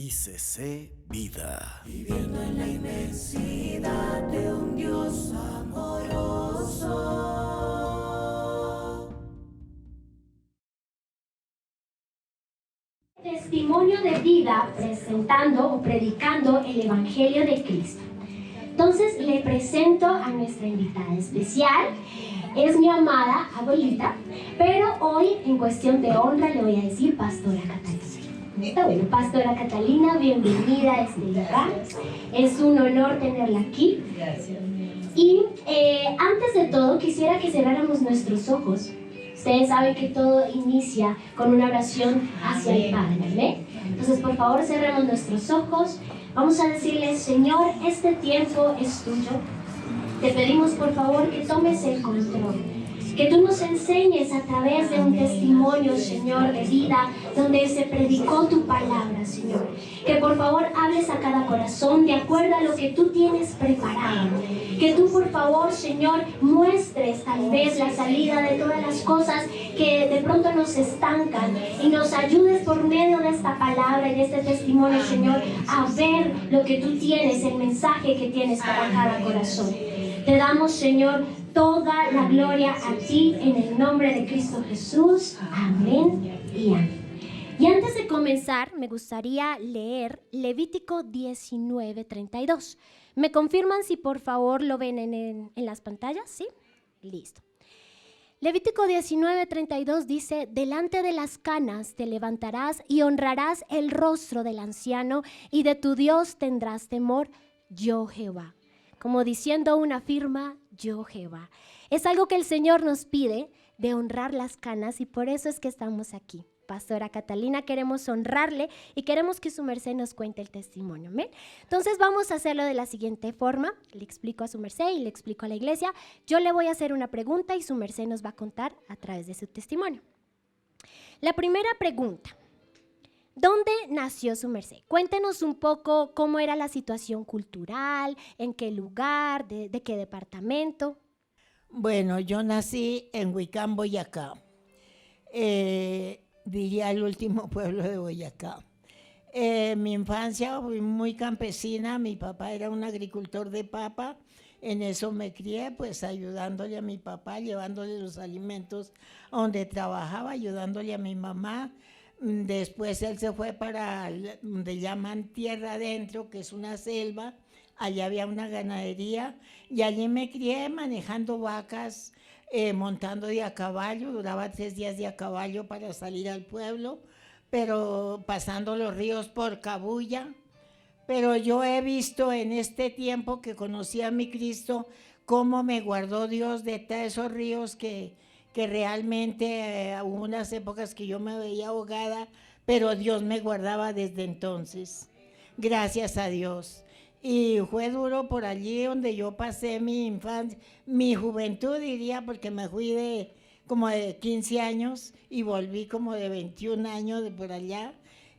ICC Vida. Viviendo en la inmensidad de un Dios amoroso. Testimonio de vida presentando o predicando el Evangelio de Cristo. Entonces le presento a nuestra invitada especial. Es mi amada abuelita, pero hoy en cuestión de honra le voy a decir Pastora Catalina. Está bueno, Pastora Catalina, bienvenida a este lugar. Es un honor tenerla aquí. Gracias. Y antes de todo quisiera que cerráramos nuestros ojos. Ustedes saben que todo inicia con una oración hacia el Padre, ¿ve? Entonces, por favor, cerremos nuestros ojos. Vamos a decirle, Señor, este tiempo es tuyo. Te pedimos, por favor, que tomes el control. Que tú nos enseñes a través de un testimonio, Señor, de vida, donde se predicó tu palabra, Señor. Que por favor hables a cada corazón de acuerdo a lo que tú tienes preparado. Que tú, por favor, Señor, muestres tal vez la salida de todas las cosas que de pronto nos estancan y nos ayudes por medio de esta palabra y de este testimonio, Señor, a ver lo que tú tienes, el mensaje que tienes para cada corazón. Te damos, Señor, toda la gloria a ti en el nombre de Cristo Jesús. Amén y amén. Y antes de comenzar, me gustaría leer Levítico 19:32. ¿Me confirman si por favor lo ven en las pantallas? ¿Sí? Listo. Levítico 19:32 dice, delante de las canas te levantarás y honrarás el rostro del anciano y de tu Dios tendrás temor, yo Jehová. Como diciendo una firma, yo Jehová. Es algo que el Señor nos pide de honrar las canas y por eso es que estamos aquí. Pastora Catalina, queremos honrarle y queremos que su merced nos cuente el testimonio. ¿Ven? Entonces vamos a hacerlo de la siguiente forma. Le explico a su merced y le explico a la iglesia. Yo le voy a hacer una pregunta y su merced nos va a contar a través de su testimonio. La primera pregunta. ¿Dónde nació su merced? Cuéntenos un poco cómo era la situación cultural, en qué lugar, de qué departamento. Bueno, yo nací en Huicán, Boyacá. Diría el último pueblo de Boyacá. Mi infancia fui muy campesina, mi papá era un agricultor de papa, en eso me crié, pues ayudándole a mi papá, llevándole los alimentos a donde trabajaba, ayudándole a mi mamá. Después él se fue para donde llaman tierra adentro, que es una selva, allá había una ganadería y allí me crié manejando vacas, montando de a caballo, duraba 3 días de a caballo para salir al pueblo, pero pasando los ríos por Cabuya. Pero yo he visto en este tiempo que conocí a mi Cristo, cómo me guardó Dios de esos ríos que realmente hubo unas épocas que yo me veía ahogada, pero Dios me guardaba desde entonces. Gracias a Dios. Y fue duro por allí donde yo pasé mi infancia, mi juventud diría, porque me fui como de 15 años y volví como de 21 años de por allá.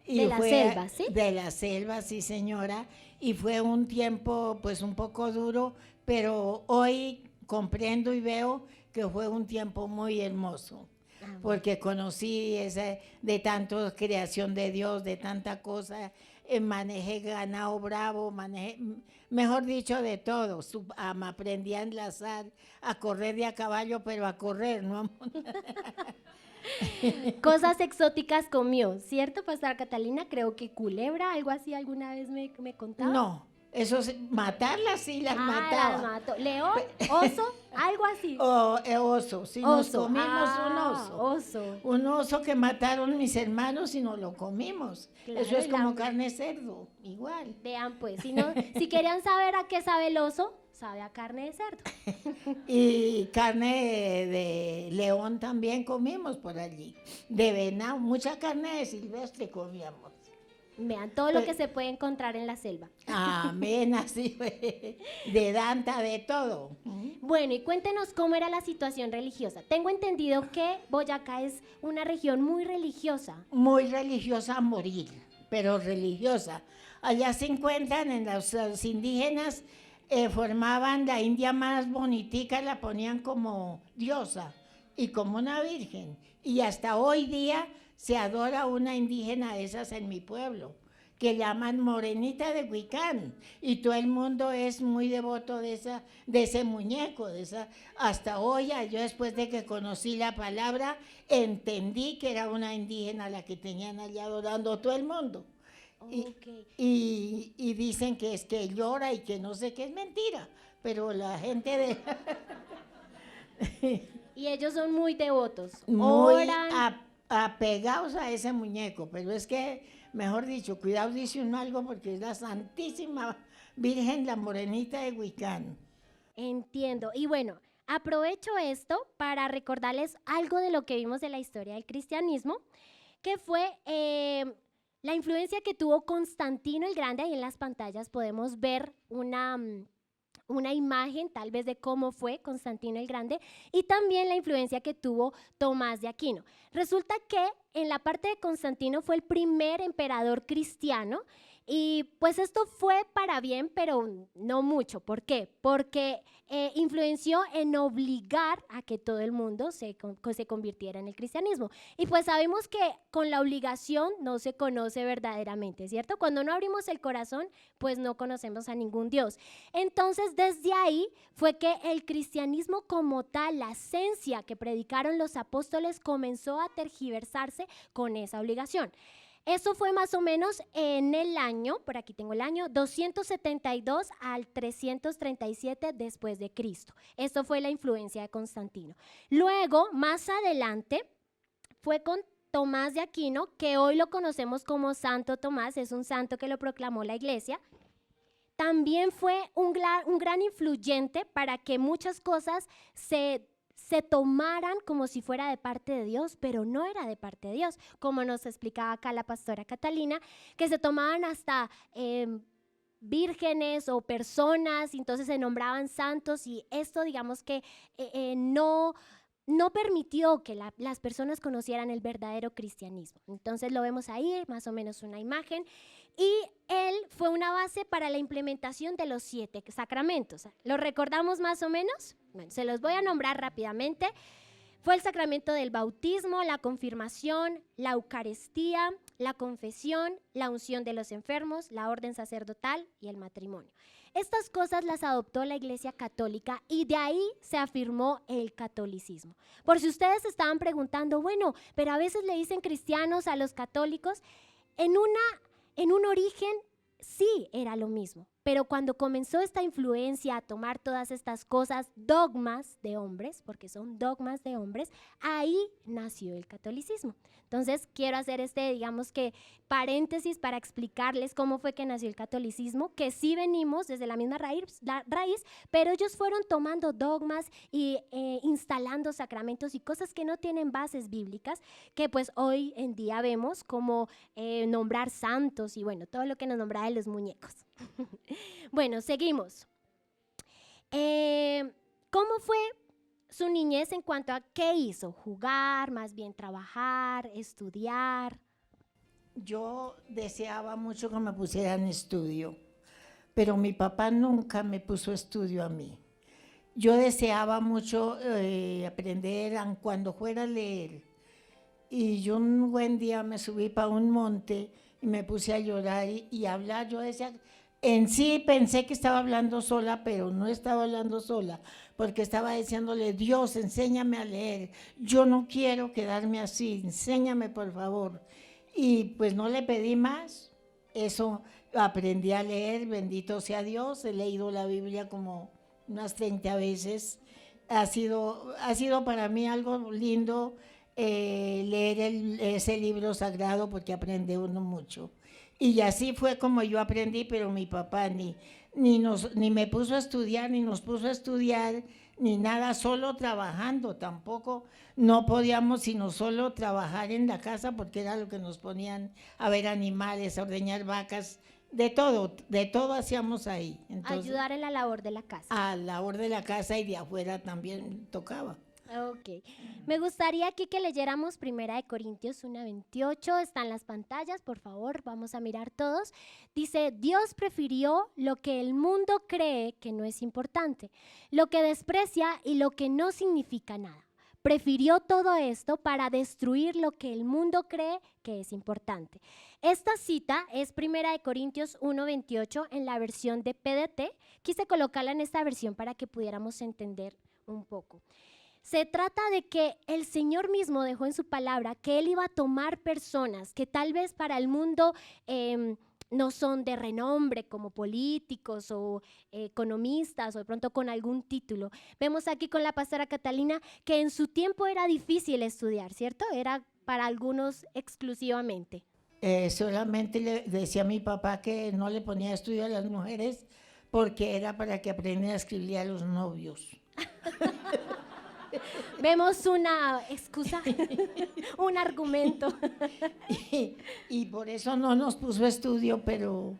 Y de la selva, ¿sí? De la selva, sí señora. Y fue un tiempo pues un poco duro, pero hoy comprendo y veo que fue un tiempo muy hermoso. Porque conocí de tanto creación de Dios, de tanta cosa, manejé ganado bravo, mejor dicho, de todo. Aprendí a enlazar, a correr de a caballo, pero a correr, ¿no? Cosas exóticas comió, ¿cierto, Pastora Catalina? Creo que culebra, algo así alguna vez me contaba. No, eso matarlas sí las mataba. Las mató. ¿León? ¿Oso? Algo así. Oso, sí, nos comimos un oso. Un oso que mataron mis hermanos y nos lo comimos. Claro, eso es como carne de cerdo, igual. Vean pues, si querían saber a qué sabe el oso, sabe a carne de cerdo. Y carne de león también comimos por allí. De venado, mucha carne de silvestre comíamos. Vean, todo lo que se puede encontrar en la selva. Amén, así fue. De danta, de todo. Bueno, y cuéntenos cómo era la situación religiosa. Tengo entendido que Boyacá es una región muy religiosa. Muy religiosa a morir, pero religiosa. Allá se encuentran en los indígenas, formaban la India más bonitica, la ponían como diosa y como una virgen. Y hasta hoy día se adora una indígena de esas en mi pueblo, que llaman Morenita de Huicán, y todo el mundo es muy devoto de ese muñeco, hasta hoy, yo después de que conocí la palabra, entendí que era una indígena la que tenían allá adorando todo el mundo. Okay. Y dicen que es que llora y que no sé qué, es mentira, pero la gente de... Y ellos son muy devotos, muy oran. apegados a ese muñeco, pero es que, mejor dicho, cuidado dice uno algo porque es la Santísima Virgen, la Morenita de Huicán. Entiendo. Y bueno, aprovecho esto para recordarles algo de lo que vimos de la historia del cristianismo, que fue la influencia que tuvo Constantino el Grande. Ahí en las pantallas podemos ver una imagen tal vez de cómo fue Constantino el Grande y también la influencia que tuvo Tomás de Aquino. Resulta que en la parte de Constantino fue el primer emperador cristiano y pues esto fue para bien, pero no mucho. ¿Por qué? Porque influenció en obligar a que todo el mundo se convirtiera en el cristianismo. Y pues sabemos que con la obligación no se conoce verdaderamente, ¿cierto? Cuando no abrimos el corazón, pues no conocemos a ningún Dios. Entonces, desde ahí fue que el cristianismo como tal, la esencia que predicaron los apóstoles, comenzó a tergiversarse con esa obligación. Eso fue más o menos en el año, por aquí tengo el año, 272 al 337 después de Cristo. Esto fue la influencia de Constantino. Luego, más adelante, fue con Tomás de Aquino, que hoy lo conocemos como Santo Tomás, es un santo que lo proclamó la iglesia. También fue un gran influyente para que muchas cosas se tomaran como si fuera de parte de Dios, pero no era de parte de Dios, como nos explicaba acá la pastora Catalina, que se tomaban hasta vírgenes o personas, y entonces se nombraban santos, y esto digamos que no permitió que las personas conocieran el verdadero cristianismo. Entonces lo vemos ahí, más o menos una imagen, y él fue una base para la implementación de los 7 sacramentos. ¿Lo recordamos más o menos? Bueno, se los voy a nombrar rápidamente. Fue el sacramento del bautismo, la confirmación, la Eucaristía, la confesión, la unción de los enfermos, la orden sacerdotal y el matrimonio. Estas cosas las adoptó la Iglesia Católica y de ahí se afirmó el catolicismo. Por si ustedes se estaban preguntando, bueno, pero a veces le dicen cristianos a los católicos, en un origen sí era lo mismo, pero cuando comenzó esta influencia a tomar todas estas cosas, dogmas de hombres, porque son dogmas de hombres, ahí nació el catolicismo. Entonces quiero hacer digamos que paréntesis para explicarles cómo fue que nació el catolicismo, que sí venimos desde la misma raíz, pero ellos fueron tomando dogmas y instalando sacramentos y cosas que no tienen bases bíblicas, que pues hoy en día vemos como nombrar santos y bueno, todo lo que nos nombra de los muñecos. Bueno, seguimos. ¿Cómo fue su niñez en cuanto a qué hizo? ¿Jugar, más bien trabajar, estudiar? Yo deseaba mucho que me pusieran estudio, pero mi papá nunca me puso estudio a mí. Yo deseaba mucho aprender cuando fuera a leer. Y yo un buen día me subí para un monte y me puse a llorar y hablar. Yo decía, en sí pensé que estaba hablando sola, pero no estaba hablando sola, porque estaba diciéndole, Dios, enséñame a leer. Yo no quiero quedarme así, enséñame por favor. Y pues no le pedí más. Eso aprendí a leer, bendito sea Dios. He leído la Biblia como unas 30 veces. Ha sido para mí algo lindo leer ese libro sagrado porque aprende uno mucho. Y así fue como yo aprendí, pero mi papá ni me puso a estudiar, ni nos puso a estudiar, ni nada, solo trabajando. Tampoco no podíamos sino solo trabajar en la casa porque era lo que nos ponían a ver animales, a ordeñar vacas, de todo hacíamos ahí. Entonces, ayudar en la labor de la casa. A la labor de la casa y de afuera también tocaba. Ok, me gustaría aquí que leyéramos 1 Corintios 1:28, está en las pantallas, por favor, vamos a mirar todos. Dice, Dios prefirió lo que el mundo cree que no es importante, lo que desprecia y lo que no significa nada, prefirió todo esto para destruir lo que el mundo cree que es importante. Esta cita es 1 Corintios 1:28 en la versión de PDT. Quise colocarla en esta versión para que pudiéramos entender un poco. Se trata de que el Señor mismo dejó en su palabra que Él iba a tomar personas que tal vez para el mundo no son de renombre, como políticos o economistas o de pronto con algún título. Vemos aquí con la pastora Catalina que en su tiempo era difícil estudiar, ¿cierto? Era para algunos exclusivamente. Solamente le decía a mi papá que no le ponía estudio a las mujeres porque era para que aprendieran a escribir a los novios. Vemos una excusa, un argumento. Y por eso no nos puso estudio, pero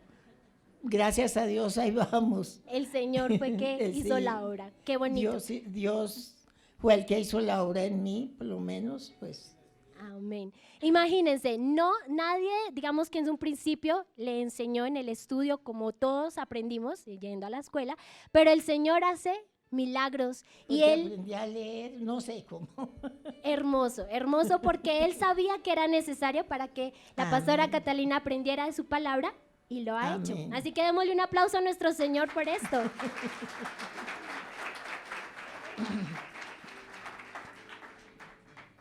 gracias a Dios ahí vamos. El Señor fue que hizo Sí. la obra. Qué bonito. Dios fue el que hizo la obra en mí, por lo menos, pues. Amén. Imagínense, nadie, digamos que en un principio le enseñó en el estudio como todos aprendimos yendo a la escuela, pero el Señor hace milagros y Porque Él, aprendí a leer, no sé cómo. hermoso, hermoso porque Él sabía que era necesario para que la pastora Amén. Catalina aprendiera de su palabra y lo ha hecho. Amén. Así que démosle un aplauso a nuestro Señor por esto.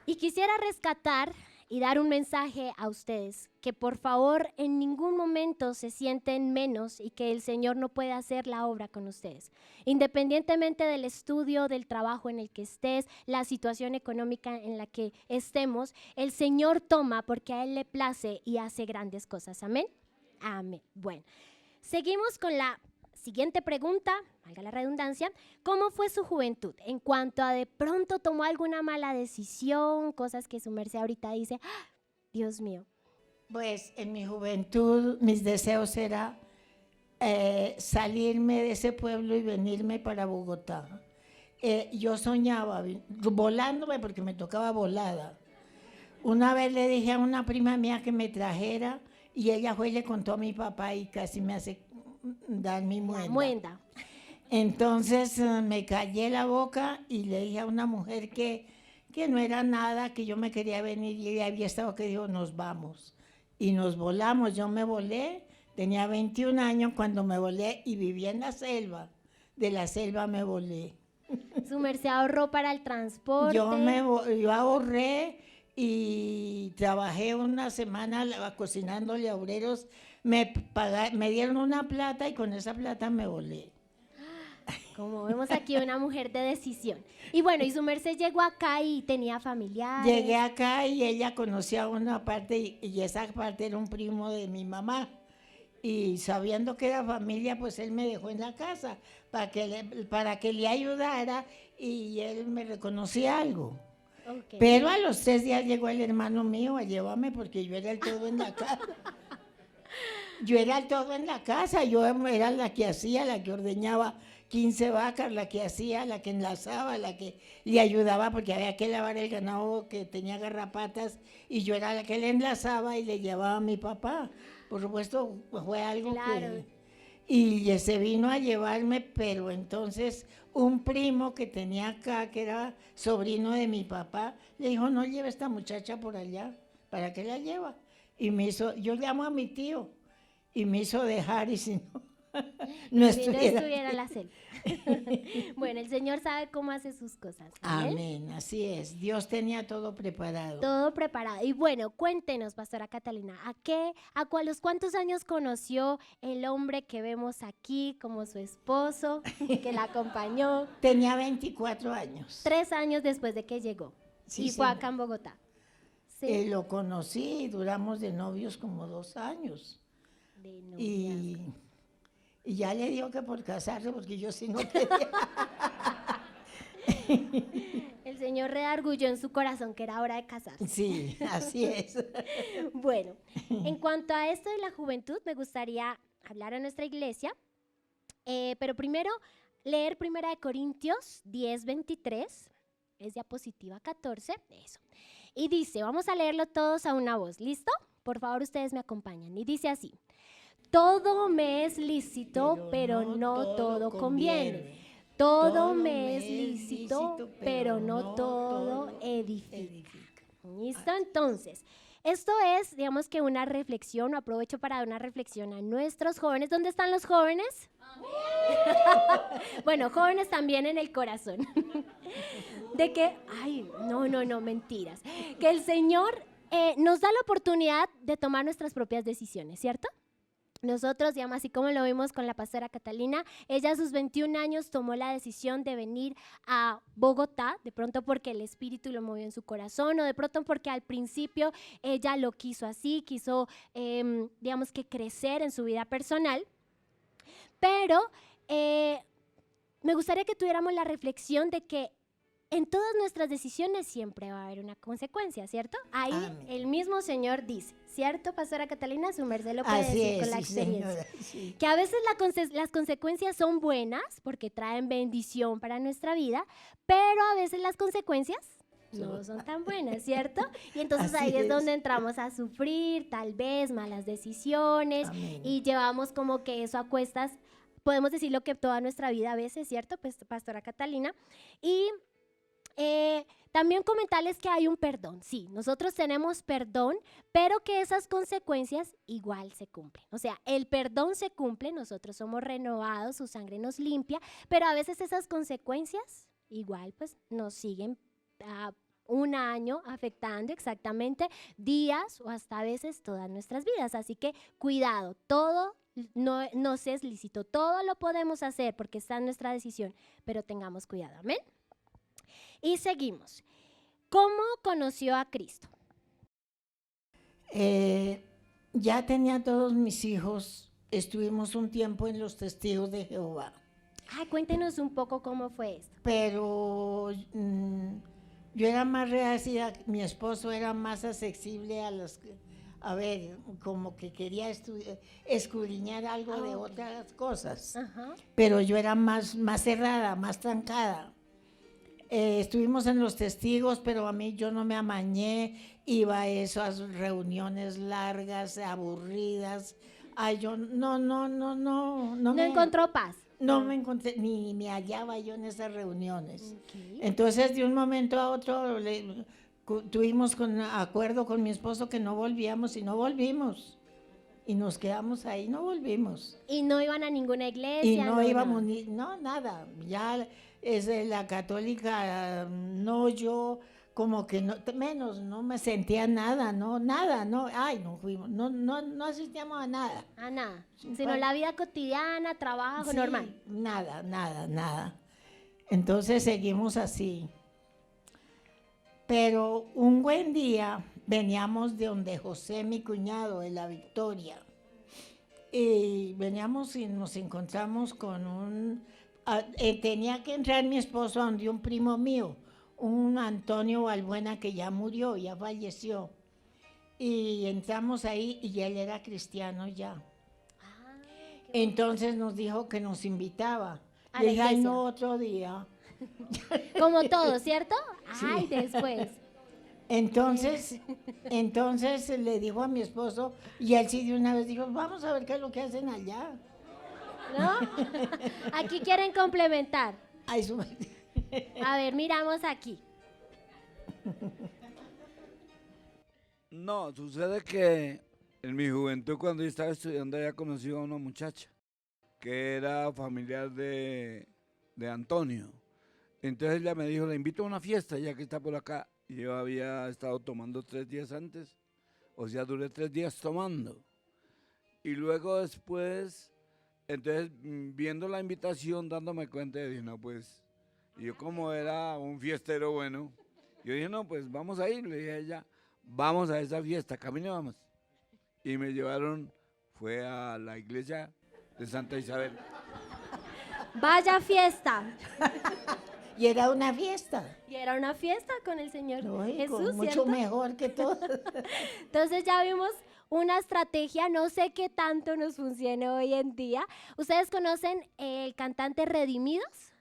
Y quisiera rescatar y dar un mensaje a ustedes, que por favor en ningún momento se sienten menos y que el Señor no puede hacer la obra con ustedes. Independientemente del estudio, del trabajo en el que estés, la situación económica en la que estemos, el Señor toma porque a Él le place y hace grandes cosas. Amén. Amén. Bueno, seguimos con la siguiente pregunta, valga la redundancia. ¿Cómo fue su juventud? En cuanto a de pronto tomó alguna mala decisión, cosas que su merced ahorita dice, ¡ah! Dios mío. Pues en mi juventud mis deseos era salirme de ese pueblo y venirme para Bogotá. Yo soñaba volándome porque me tocaba volada. Una vez le dije a una prima mía que me trajera y ella fue y le contó a mi papá y casi me hace dar mi muenda. Muenda. Entonces me callé la boca y le dije a una mujer que no era nada, que yo me quería venir y ella había estado que dijo, nos vamos. Y nos volamos, yo me volé, tenía 21 años cuando me volé y vivía en la selva. De la selva me volé. Su merced ahorró para el transporte. Yo ahorré y trabajé una semana cocinándole a obreros. Me dieron una plata y con esa plata me volé. Como vemos aquí, una mujer de decisión. Y bueno, y su merced llegó acá y tenía familiares. Llegué acá y ella conocía una parte y esa parte era un primo de mi mamá. Y sabiendo que era familia, pues él me dejó en la casa para que le ayudara y él me reconocía algo. Okay. Pero a los 3 días llegó el hermano mío a llevarme porque yo era el todo en la casa. Yo era el todo en la casa, yo era la que hacía, la que ordeñaba 15 vacas, la que hacía, la que enlazaba, la que le ayudaba porque había que lavar el ganado que tenía garrapatas y yo era la que le enlazaba y le llevaba a mi papá. Por supuesto, fue algo Claro. Y se vino a llevarme, pero entonces un primo que tenía acá, que era sobrino de mi papá, le dijo, no lleve a esta muchacha por allá, ¿para qué la lleva? Y me hizo, yo llamo a mi tío, y me hizo dejar, y si no, no Si no estuviera. estuviera la selva. Bueno, el Señor sabe cómo hace sus cosas. Amén, así es. Dios tenía todo preparado. Todo preparado. Y bueno, cuéntenos, pastora Catalina, ¿a los cuántos años conoció el hombre que vemos aquí como su esposo, que la acompañó? Tenía 24 años. 3 años después de que llegó. Sí, y fue señor. acá en Bogotá. Sí. Lo conocí y duramos de novios como 2 años. De Y ya le digo que por casarse, porque yo sí no quería. El Señor redarguyó en su corazón que era hora de casarse. Sí, así es. Bueno, en cuanto a esto de la juventud, me gustaría hablar a nuestra iglesia, pero primero leer 1 Corintios 10:23, es diapositiva 14, eso. Y dice, vamos a leerlo todos a una voz, ¿listo? Por favor, ustedes me acompañan. Y dice así, todo me es lícito, pero no todo conviene. Todo me es lícito, pero no todo edifica. ¿Listo? Entonces, esto es, digamos que una reflexión, aprovecho para dar una reflexión a nuestros jóvenes. ¿Dónde están los jóvenes? Bueno, jóvenes también en el corazón. De que, no, mentiras. Que el Señor nos da la oportunidad de tomar nuestras propias decisiones, ¿cierto? Nosotros, digamos, así como lo vimos con la pastora Catalina, ella a sus 21 años tomó la decisión de venir a Bogotá, de pronto porque el Espíritu lo movió en su corazón o de pronto porque al principio ella lo quiso así, quiso, digamos que crecer en su vida personal, pero me gustaría que tuviéramos la reflexión de que en todas nuestras decisiones siempre va a haber una consecuencia, ¿cierto? Ahí Amén. el mismo Señor dice, ¿cierto, pastora Catalina? Su merced lo puede Así decir es, con la sí, experiencia. señora, sí. Que a veces las consecuencias son buenas porque traen bendición para nuestra vida, pero a veces las consecuencias no son tan buenas, ¿cierto? Y entonces Así ahí es es. donde entramos a sufrir, tal vez, malas decisiones Amén. y llevamos como que eso a cuestas, podemos decirlo que toda nuestra vida a veces, ¿cierto? Pues, pastora Catalina. Y también comentarles que hay un perdón. Sí, nosotros tenemos perdón, pero que esas consecuencias igual se cumplen. O sea, el perdón se cumple, nosotros somos renovados, su sangre nos limpia, pero a veces esas consecuencias igual pues nos siguen un año afectando exactamente días o hasta a veces todas nuestras vidas. Así que cuidado, todo no se es lícito, todo lo podemos hacer porque está en nuestra decisión, pero tengamos cuidado. Amén. Y seguimos. ¿Cómo conoció a Cristo? Ya tenía todos mis hijos, estuvimos un tiempo en los Testigos de Jehová, Cuéntenos un poco cómo fue esto. pero yo era más reacia, mi esposo era más accesible a ver, como que quería escudriñar algo de otras cosas, Ajá. pero yo era más cerrada, más trancada. Estuvimos en los Testigos, pero a mí yo no me amañé, iba a esas reuniones largas, aburridas. Ay, yo no No encontró paz. no me encontré, ni me hallaba yo en esas reuniones. Okay. Entonces, de un momento a otro, tuvimos acuerdo con mi esposo que no volvíamos y no volvimos. Y nos quedamos ahí, no volvimos. Y no iban a ninguna iglesia. Y no íbamos nada. nada. Ya es la católica, no, yo como que no, menos, no me sentía nada, nada, no fuimos, no asistíamos a nada. A nada. Sino Bueno. la vida cotidiana, trabajo, Sí, normal. nada. Entonces seguimos así. Pero un buen día veníamos de donde José, mi cuñado, de La Victoria. Y veníamos y nos encontramos con tenía que entrar mi esposo a donde un primo mío, un Antonio Balbuena que ya murió, ya falleció. Y entramos ahí y él era cristiano ya. Entonces nos dijo que nos invitaba. A Le la dije, ay, iglesia. no, otro día. Como todo, ¿cierto? Sí. Ay, después. Entonces le dijo a mi esposo, y él sí de una vez dijo, vamos a ver qué es lo que hacen allá. ¿No? Aquí quieren complementar. Ay, A ver, miramos aquí. No, sucede que en mi juventud, cuando yo estaba estudiando, había conocido a una muchacha que era familiar de Antonio. Entonces ella me dijo, la invito a una fiesta, ya que está por acá. Y yo había estado tomando 3 días antes, o sea, duré 3 días tomando. Y luego después, entonces viendo la invitación, dándome cuenta, dije, no, pues, y yo como era un fiestero bueno, yo dije, no, pues vamos a ir, le dije a ella, vamos a esa fiesta, camine, vamos. Y me llevaron, fue a la iglesia de Santa Isabel. Vaya fiesta. Y era una fiesta. Y era una fiesta con el Señor Jesús, mucho ¿cierto? mejor que todo. Entonces ya vimos una estrategia, no sé qué tanto nos funcione hoy en día. ¿Ustedes conocen el cantante Redimidos?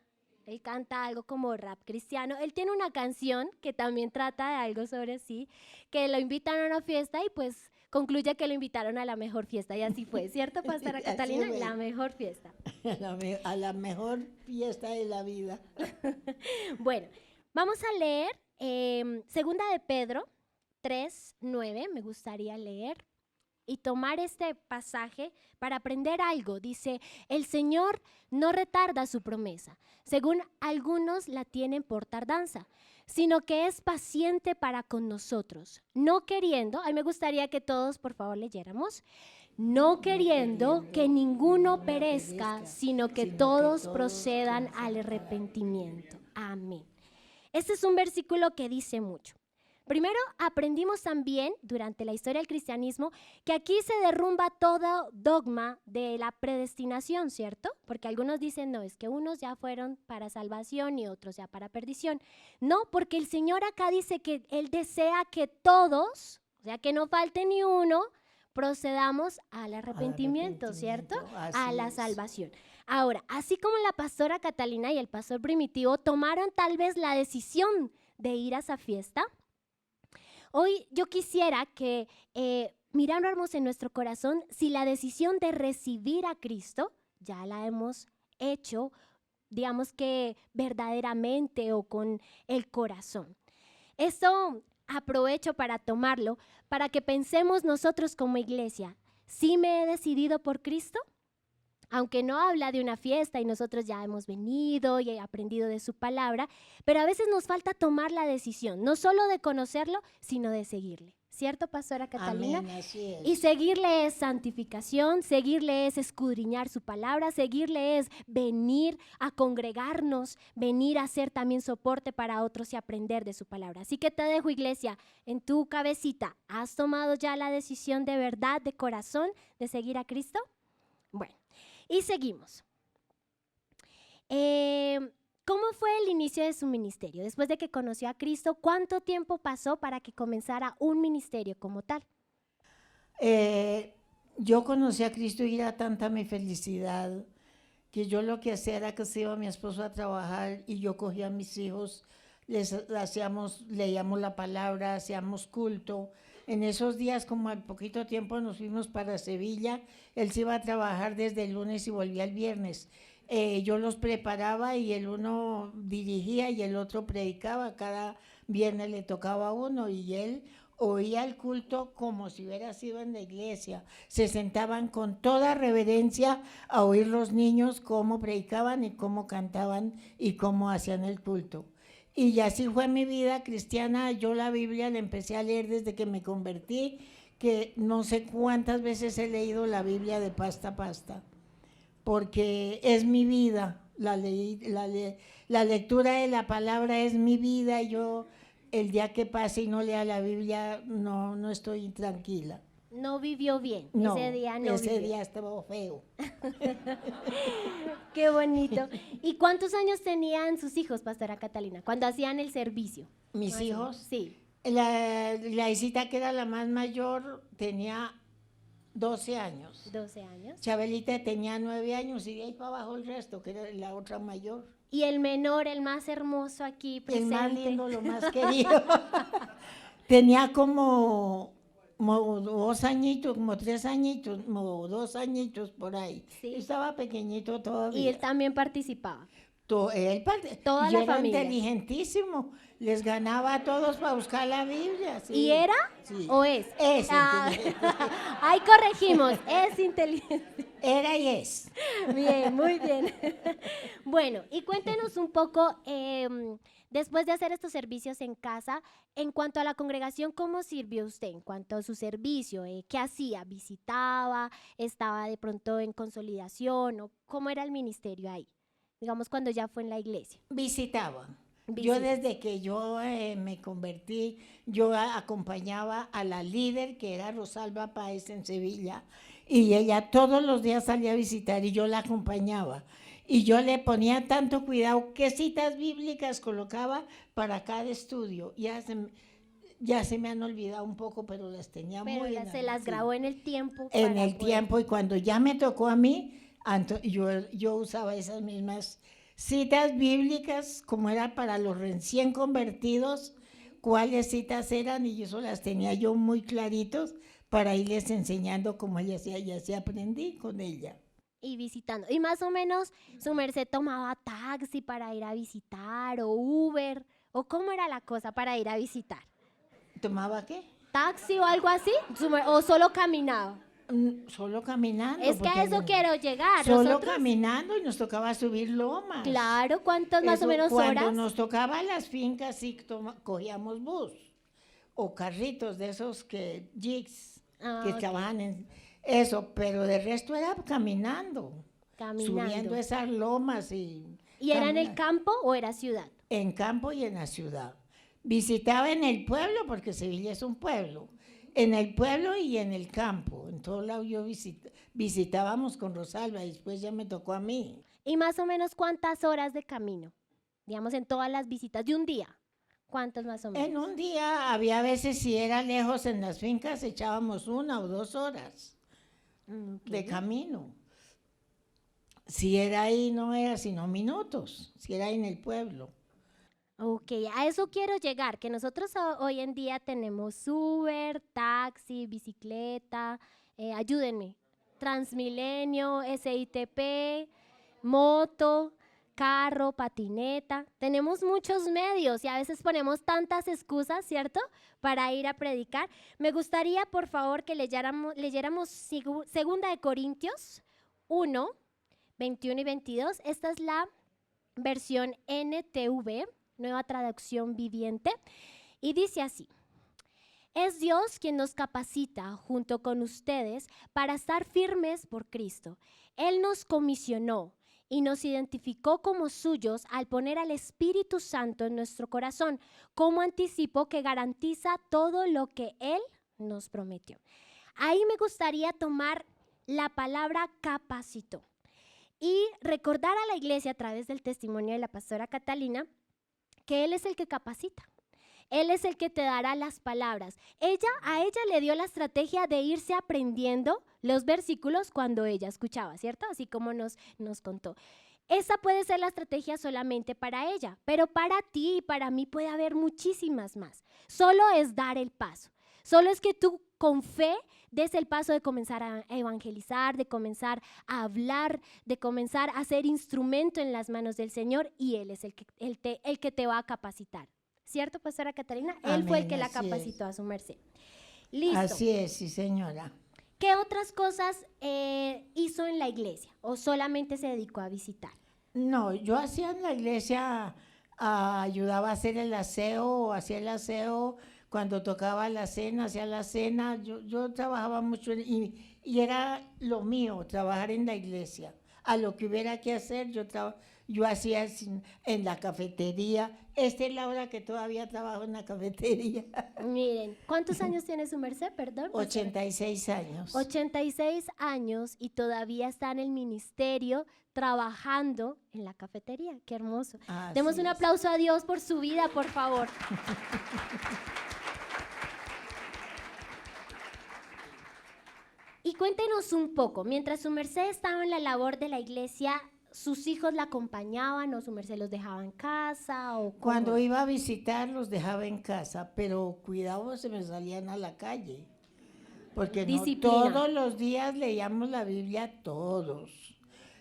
Él canta algo como rap cristiano. Él tiene una canción que también trata de algo sobre sí, que lo invitan a una fiesta y pues concluye que lo invitaron a la mejor fiesta. Y así fue, ¿cierto, pastora Así Catalina? fue. La mejor fiesta. A la mejor fiesta de la vida. Bueno, vamos a leer Segunda de Pedro 3:9, me gustaría leer y tomar este pasaje para aprender algo. Dice, el Señor no retarda su promesa, según algunos la tienen por tardanza, sino que es paciente para con nosotros, no queriendo, me gustaría que todos por favor leyéramos, no queriendo que ninguno perezca, sino que todos procedan al arrepentimiento. Amén. Este es un versículo que dice mucho. Primero, aprendimos también durante la historia del cristianismo que aquí se derrumba todo dogma de la predestinación, ¿cierto? Porque algunos dicen, no, es que unos ya fueron para salvación y otros ya para perdición. No, porque el Señor acá dice que Él desea que todos, o sea, que no falte ni uno, procedamos al arrepentimiento, ¿cierto? A la salvación. Ahora, así como la pastora Catalina y el pastor Primitivo tomaron tal vez la decisión de ir a esa fiesta, hoy yo quisiera que miráramos en nuestro corazón si la decisión de recibir a Cristo ya la hemos hecho, digamos que verdaderamente o con el corazón. Esto aprovecho para tomarlo, para que pensemos nosotros como iglesia, ¿sí me he decidido por Cristo? Aunque no habla de una fiesta y nosotros ya hemos venido y he aprendido de su palabra, pero a veces nos falta tomar la decisión, no solo de conocerlo, sino de seguirle. ¿Cierto, pastora Catalina? Amén, así es. Y seguirle es santificación, seguirle es escudriñar su palabra, seguirle es venir a congregarnos, venir a ser también soporte para otros y aprender de su palabra. Así que te dejo, iglesia, en tu cabecita, ¿has tomado ya la decisión de verdad, de corazón, de seguir a Cristo? Bueno, y seguimos. ¿Cómo fue el inicio de su ministerio? Después de que conoció a Cristo, ¿cuánto tiempo pasó para que comenzara un ministerio como tal? Yo conocí a Cristo y era tanta mi felicidad que yo lo que hacía era que se iba mi esposo a trabajar y yo cogía a mis hijos, leíamos la palabra, hacíamos culto. En esos días, como al poquito tiempo, nos fuimos para Sevilla. Él se iba a trabajar desde el lunes y volvía el viernes. Yo los preparaba y el uno dirigía y el otro predicaba. Cada viernes le tocaba a uno y él oía el culto como si hubiera sido en la iglesia. Se sentaban con toda reverencia a oír los niños cómo predicaban y cómo cantaban y cómo hacían el culto. Y así fue mi vida cristiana. Yo la Biblia la empecé a leer desde que me convertí, que no sé cuántas veces he leído la Biblia de pasta a pasta, porque es mi vida. La lectura de la palabra es mi vida. Y yo, el día que pase y no lea la Biblia, no estoy tranquila. No vivió bien, No, ese día no ese vivió. día estaba feo. Qué bonito. ¿Y cuántos años tenían sus hijos, pastora Catalina, cuando hacían el servicio? Mis hijos, Sí. la Isita, que era la más mayor, tenía 12 años. 12 años. Chabelita tenía 9 años y de ahí para abajo el resto, que era la otra mayor. Y el menor, el más hermoso aquí presente. El más lindo, lo más querido. Tenía como 2 añitos, como 3 añitos, como 2 añitos por ahí. Sí. Estaba pequeñito todavía. Y él también participaba. Toda Yo la era familia. inteligentísimo, les ganaba a todos para buscar la Biblia. Sí. ¿Y era Sí. o es? Es Ah, inteligente. ahí corregimos, es inteligente. Era y es. Bien, muy bien. Bueno, y cuéntenos un poco, después de hacer estos servicios en casa, en cuanto a la congregación, ¿cómo sirvió usted? En cuanto a su servicio, ¿qué hacía? ¿Visitaba? ¿Estaba de pronto en consolidación? ¿O cómo era el ministerio ahí? Digamos, cuando ya fue en la iglesia. Visitaba. Yo Visita. desde que yo me convertí, yo acompañaba a la líder, que era Rosalba Páez en Sevilla, y ella todos los días salía a visitar y yo la acompañaba. Y yo le ponía tanto cuidado qué citas bíblicas colocaba para cada estudio. Ya se me han olvidado un poco, pero las tenía Pero muy se las sí. grabó en el tiempo. En para el poder- tiempo, y cuando ya me tocó a mí, yo usaba esas mismas citas bíblicas, como era para los recién convertidos, cuáles citas eran, y eso las tenía yo muy claritos para irles enseñando cómo ella hacía, y así aprendí con ella. Y visitando. Y más o menos su merced tomaba taxi para ir a visitar o Uber o cómo era la cosa para ir a visitar. ¿Tomaba qué? ¿Taxi o algo así? ¿O solo caminaba? Solo caminando. Es que a porque eso quiero llegar. Solo Nosotros, caminando y nos tocaba subir lomas. claro, ¿cuántas más o Eso, menos cuando horas? nos tocaba las fincas, sí cogíamos bus o carritos de esos jeeps Ah, que ok. trabajan en eso, pero de resto era caminando, subiendo Caminando. esas lomas y ¿Y era en el camina- campo o era ciudad? en campo y en la ciudad. Visitaba en el pueblo, porque Sevilla es un pueblo, en el pueblo y en el campo. En todo lado yo visitábamos con Rosalba y después ya me tocó a mí. ¿Y más o menos cuántas horas de camino? Digamos, en todas las visitas de un día. ¿Cuántas más o menos? En un día había veces, si era lejos en las fincas, echábamos 1 o 2 horas de camino. Si era ahí, no era sino minutos, si era en el pueblo. Ok, a eso quiero llegar, que nosotros hoy en día tenemos Uber, taxi, bicicleta, ayúdenme, Transmilenio, SITP, moto, carro, patineta. Tenemos muchos medios y a veces ponemos tantas excusas, ¿cierto?, para ir a predicar. Me gustaría, por favor, que leyéramos 2 de Corintios 1, 21 y 22. Esta es la versión NTV, Nueva Traducción Viviente, y dice así: es Dios quien nos capacita junto con ustedes para estar firmes por Cristo. Él nos comisionó y nos identificó como suyos al poner al Espíritu Santo en nuestro corazón como anticipo que garantiza todo lo que Él nos prometió. Ahí me gustaría tomar la palabra capacitó y recordar a la iglesia a través del testimonio de la pastora Catalina que Él es el que capacita. Él es el que te dará las palabras. A ella le dio la estrategia de irse aprendiendo los versículos cuando ella escuchaba, ¿cierto? Así como nos contó. Esa puede ser la estrategia solamente para ella, pero para ti y para mí puede haber muchísimas más. Solo es dar el paso. Solo es que tú con fe des el paso de comenzar a evangelizar, de comenzar a hablar, de comenzar a ser instrumento en las manos del Señor, y Él es el que te va a capacitar. ¿Cierto, pastora Catalina? Él fue el Amén, que la así es. capacitó a su merced. Listo. Así es, sí señora. ¿Qué otras cosas hizo en la iglesia o solamente se dedicó a visitar? No, yo hacía en la iglesia, ayudaba a hacer el aseo, hacía el aseo, cuando tocaba la cena, hacía la cena. Yo trabajaba mucho y era lo mío, trabajar en la iglesia. A lo que hubiera que hacer, yo hacía en la cafetería. Esta es la hora que todavía trabajo en la cafetería. Miren, ¿cuántos años tiene su merced, perdón? 86 años. 86 años y todavía está en el ministerio trabajando en la cafetería. Qué hermoso. Así Demos un es. aplauso a Dios por su vida, por favor. Y cuéntenos un poco, mientras su merced estaba en la labor de la iglesia, ¿sus hijos la acompañaban o su merced los dejaba en casa? ¿O cómo? Cuando iba a visitar los dejaba en casa, pero cuidado, se me salían a la calle. Porque no Disciplina. todos los días leíamos la Biblia, todos.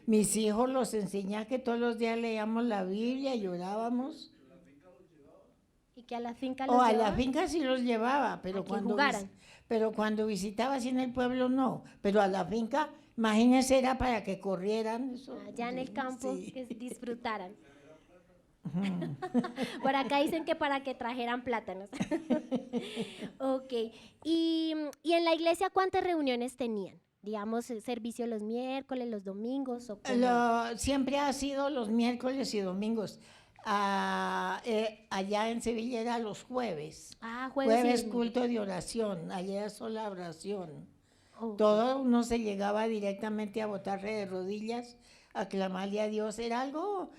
Mis hijos los enseñé a que todos los días leíamos la Biblia y orábamos. Y que a la finca los O a la llevaba. finca sí los llevaba, A pero que cuando, jugaran. pero cuando visitaba así en el pueblo no. Pero a la finca, imagínense, era para que corrieran. Eso, Allá en el campo, sí. que disfrutaran. Por acá dicen que para que trajeran plátanos. Ok. Y en la iglesia, ¿cuántas reuniones tenían? Digamos, servicio los miércoles, los domingos. ¿O cómo? Siempre ha sido los miércoles y domingos. Allá en Sevilla era los jueves. Ah, jueves. Jueves y culto de oración, allá era sola oración. Ok. Todo uno se llegaba directamente a botarse de rodillas, a clamarle a Dios. Era algo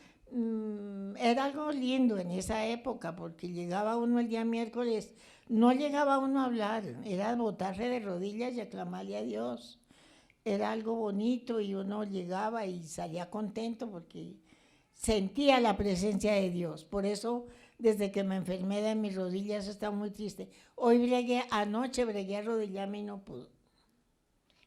lindo en esa época, porque llegaba uno el día miércoles, no llegaba uno a hablar, era botarse de rodillas y a clamarle a Dios. Era algo bonito y uno llegaba y salía contento porque sentía la presencia de Dios. Por eso, desde que me enfermé de mis rodillas, está muy triste. Anoche bregué a arrodillarme y no pude.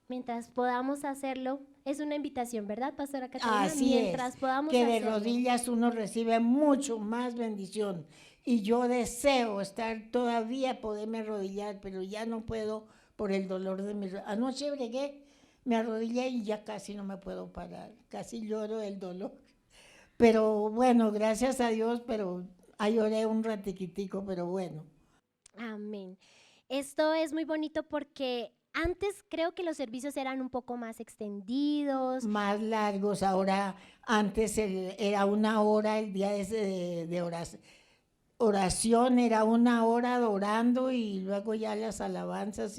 Mientras podamos hacerlo, es una invitación, ¿verdad, Pastora Catalina? Así Mientras es, podamos que de hacerlo. rodillas uno recibe mucho más bendición. Y yo deseo estar todavía, poderme arrodillar, pero ya no puedo por el dolor de mi... Anoche bregué, me arrodillé y ya casi no me puedo parar, casi lloro del dolor. Pero bueno, gracias a Dios, pero ahí lloré un ratiquitico, pero bueno. Amén. Esto es muy bonito porque antes creo que los servicios eran un poco más extendidos. Más largos, ahora antes era una hora el día de oración, era una hora adorando y luego ya las alabanzas,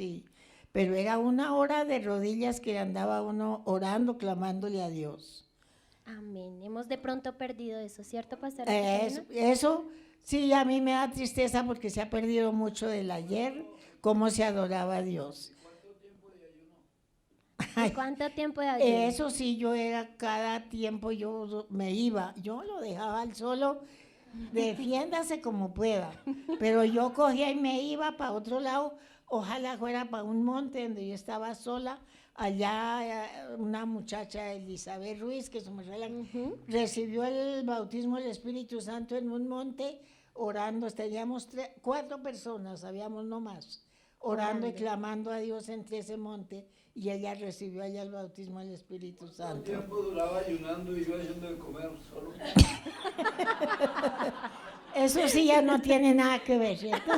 pero era una hora de rodillas que andaba uno orando, clamándole a Dios. Amén. Hemos de pronto perdido eso, ¿cierto, Pastora Catalina? Eso sí, a mí me da tristeza porque se ha perdido mucho del ayer, cómo se adoraba a Dios. ¿Y cuánto tiempo de ayuno? Eso sí, yo era cada tiempo, yo me iba, yo lo dejaba al solo, defiéndase como pueda, pero yo cogía y me iba para otro lado, ojalá fuera para un monte donde yo estaba sola, allá una muchacha, Elizabeth Ruiz, que su mujer recibió el bautismo del Espíritu Santo en un monte, orando, teníamos 4 personas, habíamos no más, orando y clamando a Dios entre ese monte, y ella recibió allá el bautismo del Espíritu Santo. ¿Cuánto tiempo duraba ayunando y yo haciendo de comer solo? Eso sí ya no tiene nada que ver, ¿cierto?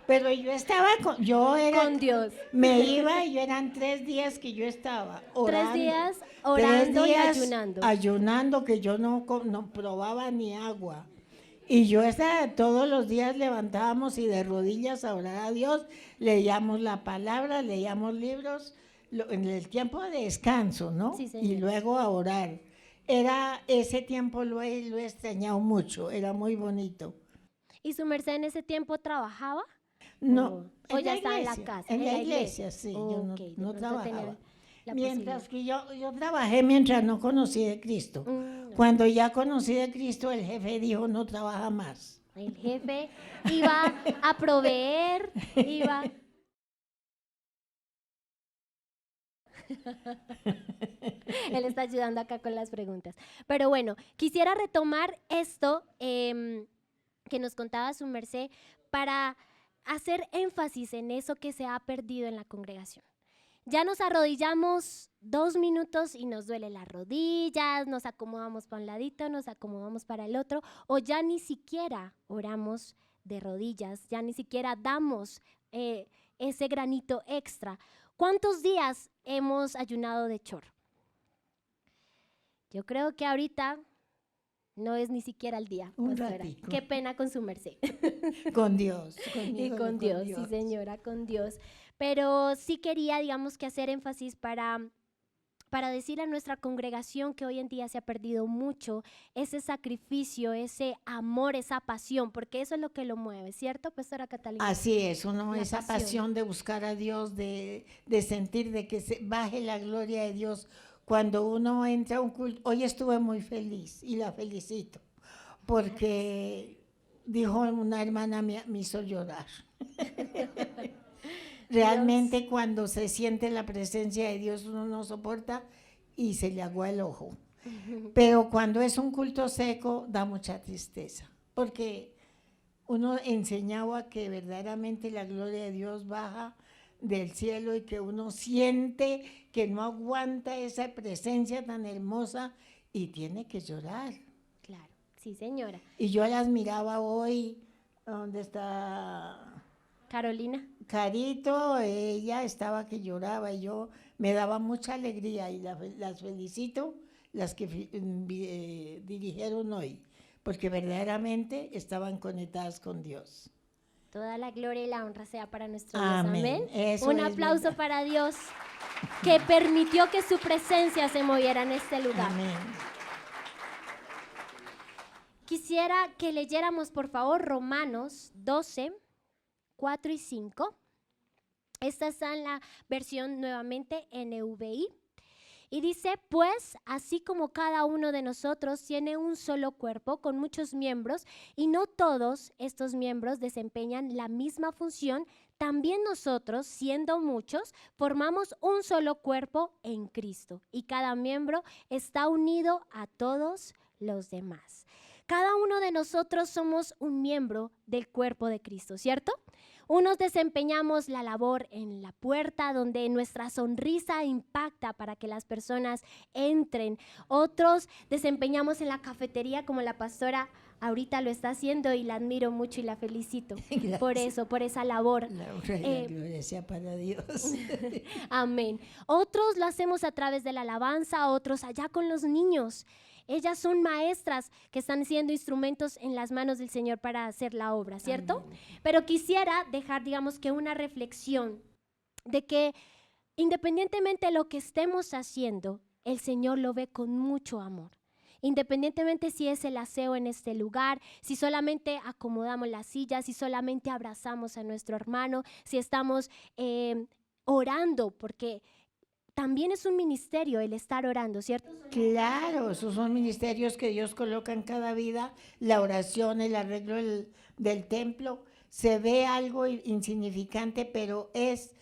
Pero yo estaba Con Dios. me iba y eran 3 días que yo estaba orando. 3 días 3 orando días y ayunando. ayunando, que yo no probaba ni agua. Y yo todos los días levantábamos y de rodillas a orar a Dios, leíamos la palabra, leíamos libros, en el tiempo de descanso, ¿no? Sí, señor. Y luego a orar. Ese tiempo lo he extrañado mucho, era muy bonito. ¿Y su merced en ese tiempo trabajaba? No, ¿O ya estaba en la casa? En la iglesia, sí, yo Ok, de no pronto trabajaba. tenía la Mientras que yo trabajé mientras no conocí de Cristo. Cuando ya conocí de Cristo, el jefe dijo, no trabaja más. El jefe iba a proveer, iba... Él está ayudando acá con las preguntas. Pero bueno, quisiera retomar esto que nos contaba su merced para hacer énfasis en eso que se ha perdido en la congregación. Ya nos arrodillamos 2 minutos y nos duele las rodillas, nos acomodamos para un ladito, nos acomodamos para el otro, o ya ni siquiera oramos de rodillas, ya ni siquiera damos ese granito extra. ¿Cuántos días hemos ayunado de chorro? Yo creo que ahorita no es ni siquiera el día, Un pastora. ratico. Qué pena con su merced. Con Dios. Y conmigo, con Dios, sí señora, con Dios. Pero sí quería, digamos, que hacer énfasis para decir a nuestra congregación que hoy en día se ha perdido mucho ese sacrificio, ese amor, esa pasión, porque eso es lo que lo mueve, ¿cierto, pastora Catalina? Así es, La esa pasión de buscar a Dios, de sentir de que se baje la gloria de Dios. Cuando uno entra a un culto, hoy estuve muy feliz y la felicito, porque dijo una hermana mía, me hizo llorar. Realmente cuando se siente la presencia de Dios uno no soporta y se le agua el ojo. Pero cuando es un culto seco da mucha tristeza, porque uno enseñaba que verdaderamente la gloria de Dios baja del cielo y que uno siente que no aguanta esa presencia tan hermosa y tiene que llorar. Claro, sí señora. Y yo las miraba hoy, ¿dónde está Carolina. Carito? Ella estaba que lloraba y yo me daba mucha alegría y las felicito, las que dirigieron hoy, porque verdaderamente estaban conectadas con Dios. Toda la gloria y la honra sea para nuestro Dios. Amén. Amén. Eso Un es aplauso verdad. para Dios que permitió que su presencia se moviera en este lugar. Amén. Quisiera que leyéramos, por favor, Romanos 12, 4 y 5. Esta está en la versión nuevamente NVI. Y dice, pues, así como cada uno de nosotros tiene un solo cuerpo con muchos miembros y no todos estos miembros desempeñan la misma función, también nosotros, siendo muchos, formamos un solo cuerpo en Cristo y cada miembro está unido a todos los demás. Cada uno de nosotros somos un miembro del cuerpo de Cristo, ¿cierto? Unos desempeñamos la labor en la puerta donde nuestra sonrisa impacta para que las personas entren. Otros desempeñamos en la cafetería como la pastora ahorita lo está haciendo y la admiro mucho y la felicito por eso, por esa labor. La honra y la gloria sea para Dios. Amén. Otros lo hacemos a través de la alabanza, otros allá con los niños. Ellas son maestras que están siendo instrumentos en las manos del Señor para hacer la obra, ¿cierto? Amén. Pero quisiera dejar, digamos que una reflexión de que independientemente de lo que estemos haciendo, el Señor lo ve con mucho amor. Independientemente si es el aseo en este lugar, si solamente acomodamos las sillas, si solamente abrazamos a nuestro hermano, si estamos orando, porque también es un ministerio el estar orando, ¿cierto? Claro, esos son ministerios que Dios coloca en cada vida, la oración, el arreglo del templo. Se ve algo insignificante, pero es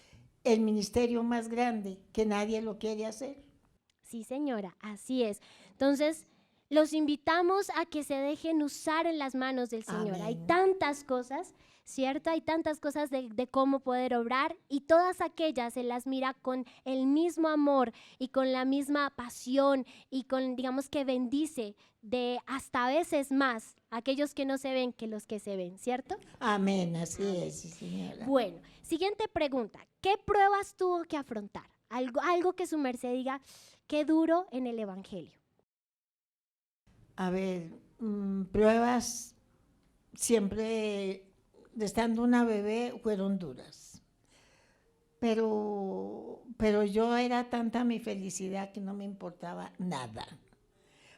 el ministerio más grande que nadie lo quiere hacer. Sí, señora, así es. Entonces, los invitamos a que se dejen usar en las manos del Señor. Amén. Hay tantas cosas, ¿cierto? Hay tantas cosas de cómo poder obrar y todas aquellas se las mira con el mismo amor y con la misma pasión y con, digamos que bendice de hasta veces más aquellos que no se ven que los que se ven, ¿cierto? Amén, así es, sí, señora. Bueno, siguiente pregunta. ¿Qué pruebas tuvo que afrontar? Algo que su merced diga, qué duro en el evangelio. A ver, pruebas siempre, estando una bebé, fueron duras. Pero yo era tanta mi felicidad que no me importaba nada.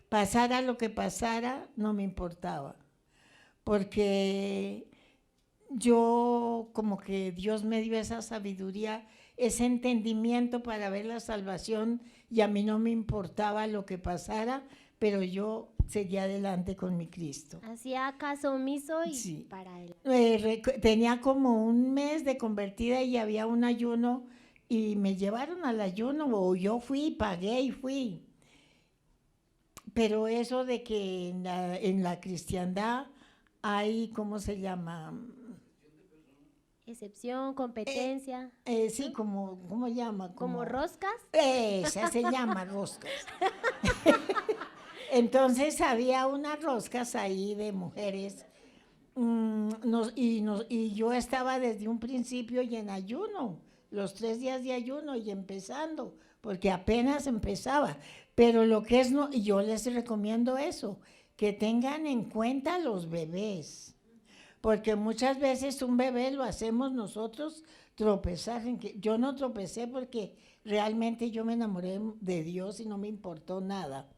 Pasara lo que pasara, no me importaba. Porque yo, como que Dios me dio esa sabiduría, ese entendimiento para ver la salvación, y a mí no me importaba lo que pasara, pero yo seguía adelante con mi Cristo. Hacía caso omiso y Sí. para él. Tenía como un mes de convertida y había un ayuno y me llevaron al ayuno, o yo fui, pagué y fui. Pero eso de que en la cristiandad hay, ¿cómo se llama? Excepción, competencia. Sí, ¿cómo llama? ¿Como roscas? Esa se llama roscas. Entonces había unas roscas ahí de mujeres y yo estaba desde un principio y en ayuno, los 3 días de ayuno y empezando, porque apenas empezaba. Pero lo que es, yo les recomiendo eso, que tengan en cuenta los bebés, porque muchas veces un bebé lo hacemos nosotros tropezar. Yo no tropecé porque realmente yo me enamoré de Dios y no me importó nada.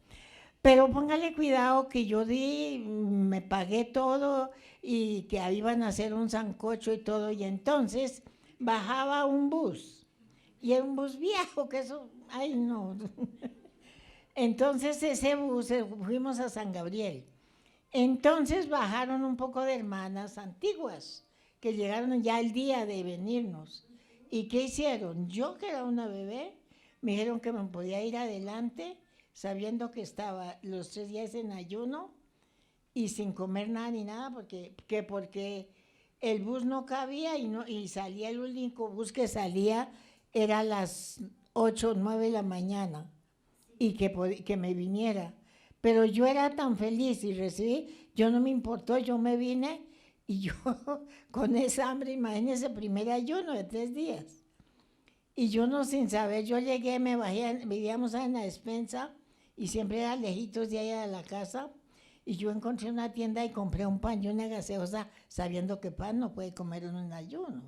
Pero póngale cuidado que yo me pagué todo y que iban a hacer un sancocho y todo, y entonces bajaba un bus, y era un bus viejo, que eso, ay no. Entonces ese bus, fuimos a San Gabriel. Entonces bajaron un poco de hermanas antiguas, que llegaron ya el día de venirnos. ¿Y qué hicieron? Yo, que era una bebé, me dijeron que me podía ir adelante, sabiendo que estaba los 3 días en ayuno y sin comer nada ni nada, porque el bus no cabía y salía, el único bus que salía era a las 8 o 9 de la mañana, y que me viniera. Pero yo era tan feliz y recibí, yo no me importó, yo me vine, y yo con esa hambre, imagínense, primer ayuno de 3 días. Y yo no, sin saber, yo llegué, me bajé, vivíamos en la despensa, y siempre era lejitos de allá de la casa, y yo encontré una tienda y compré un pan y una gaseosa, sabiendo que pan no puede comer en un ayuno,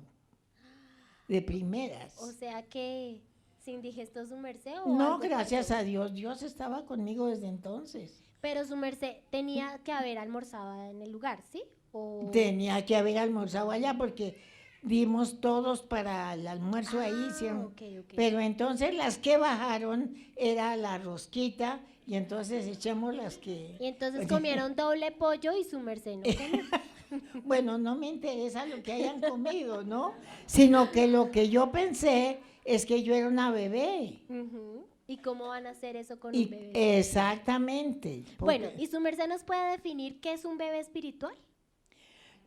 de primeras. O sea que se indigestó su merced. ¿O No, algo gracias pasó? a Dios, Dios estaba conmigo desde entonces. Pero su merced tenía que haber almorzado en el lugar, ¿sí? O... Tenía que haber almorzado allá porque dimos todos para el almuerzo ahí. Ok. Pero entonces las que bajaron era la rosquita, y entonces echamos las que... Y entonces comieron doble pollo y su merced no comió. Bueno, no me interesa lo que hayan comido, ¿no? Sino que lo que yo pensé es que yo era una bebé. Ujú. ¿Y cómo van a hacer eso con un Y bebé? exactamente. Bueno, porque- ¿y su merced nos puede definir qué es un bebé espiritual?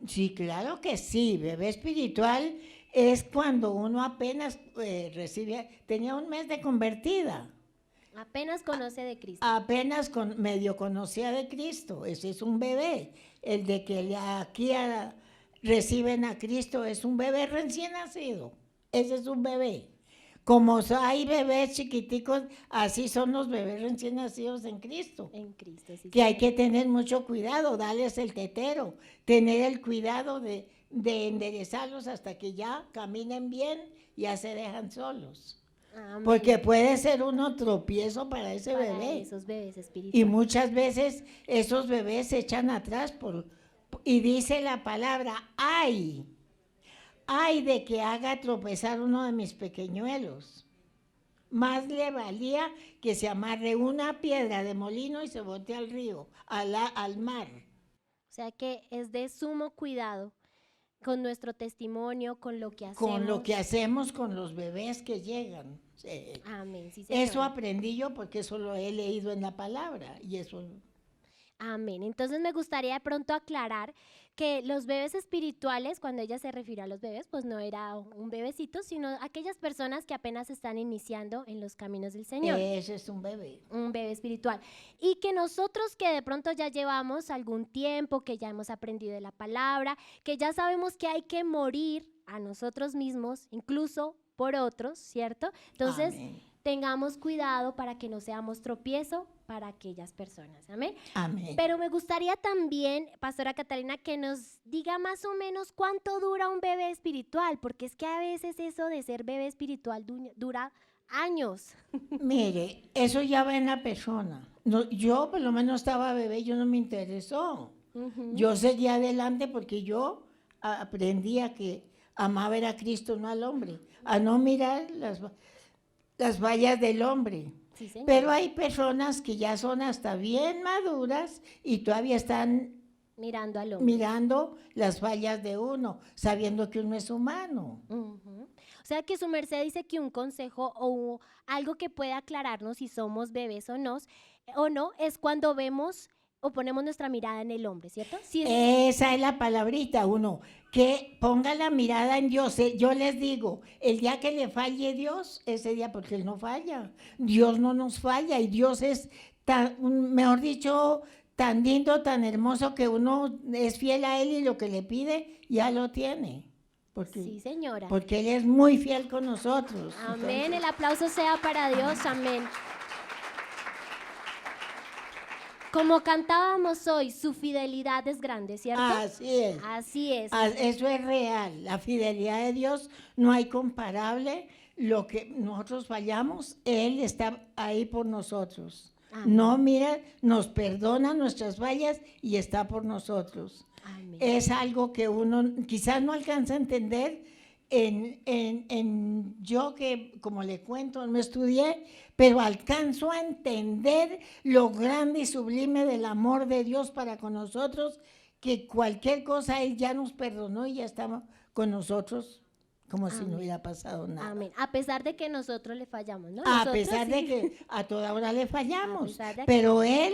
Sí, claro que sí. Bebé espiritual es cuando uno apenas tenía un mes de convertida. Apenas conoce de Cristo. Apenas medio conocía de Cristo, ese es un bebé. El de que reciben a Cristo es un bebé recién nacido, ese es un bebé. Como hay bebés chiquiticos, así son los bebés recién nacidos en Cristo. En Cristo, sí. Que hay señor. que tener mucho cuidado, darles el tetero, tener el cuidado de enderezarlos hasta que ya caminen bien y ya se dejan solos. Amén. Porque puede ser uno tropiezo para ese Para bebé. esos bebés Y espirituales. muchas veces esos bebés se echan atrás y dice la palabra, ay de que haga tropezar uno de mis pequeñuelos. Más le valía que se amarre una piedra de molino y se bote al río, al mar. O sea que es de sumo cuidado con nuestro testimonio, con lo que hacemos. Con lo que hacemos con los bebés que llegan. Sí. Amén, sí, Eso señora. aprendí yo porque eso lo he leído en la palabra y eso. Amén. Entonces me gustaría de pronto aclarar que los bebés espirituales, cuando ella se refiere a los bebés, pues no era un bebecito, sino aquellas personas que apenas están iniciando en los caminos del Señor. Ese es un bebé. Un bebé espiritual. Y que nosotros que de pronto ya llevamos algún tiempo, que ya hemos aprendido de la palabra, que ya sabemos que hay que morir a nosotros mismos, incluso por otros, ¿cierto? Entonces, Amén. tengamos cuidado para que no seamos tropiezo para aquellas personas. Amén. Amén. Pero me gustaría también, Pastora Catalina, que nos diga más o menos cuánto dura un bebé espiritual, porque es que a veces eso de ser bebé espiritual dura años. Mire, eso ya va en la persona. No, yo por lo menos estaba bebé, yo no me interesó. Yo seguí adelante porque yo aprendí a que amaba era a Cristo, no al hombre, a no mirar las fallas del hombre. Sí, señor. Pero hay personas que ya son hasta bien maduras y todavía están Mirando al hombre. mirando las fallas de uno, sabiendo que uno es humano. Ujú. O sea que su merced dice que un consejo o algo que puede aclararnos si somos bebés o no es cuando vemos o ponemos nuestra mirada en el hombre, ¿cierto? Sí, Esa es la palabrita, uno, que ponga la mirada en Dios. Yo les digo, el día que le falle Dios, ese día, porque Él no falla, Dios no nos falla y Dios es tan, mejor dicho, tan lindo, tan hermoso que uno es fiel a Él y lo que le pide ya lo tiene. sí, señora. Porque Él es muy fiel con nosotros. Amén, el aplauso sea para Dios, amén. Como cantábamos hoy, su fidelidad es grande, ¿cierto? Así es. Así es. Eso es real. La fidelidad de Dios no hay comparable. Lo que nosotros fallamos, Él está ahí por nosotros. Amén. No, mira, nos perdona nuestras fallas y está por nosotros. Amén. Es algo que uno quizás no alcanza a entender. Yo que, como le cuento, no estudié, pero alcanzo a entender lo grande y sublime del amor de Dios para con nosotros, que cualquier cosa Él ya nos perdonó y ya estamos con nosotros como si no hubiera pasado nada. Amén. A pesar de que nosotros le fallamos, ¿no? A Nosotros pesar de sí. que a toda hora le A fallamos, pesar de que- pero Él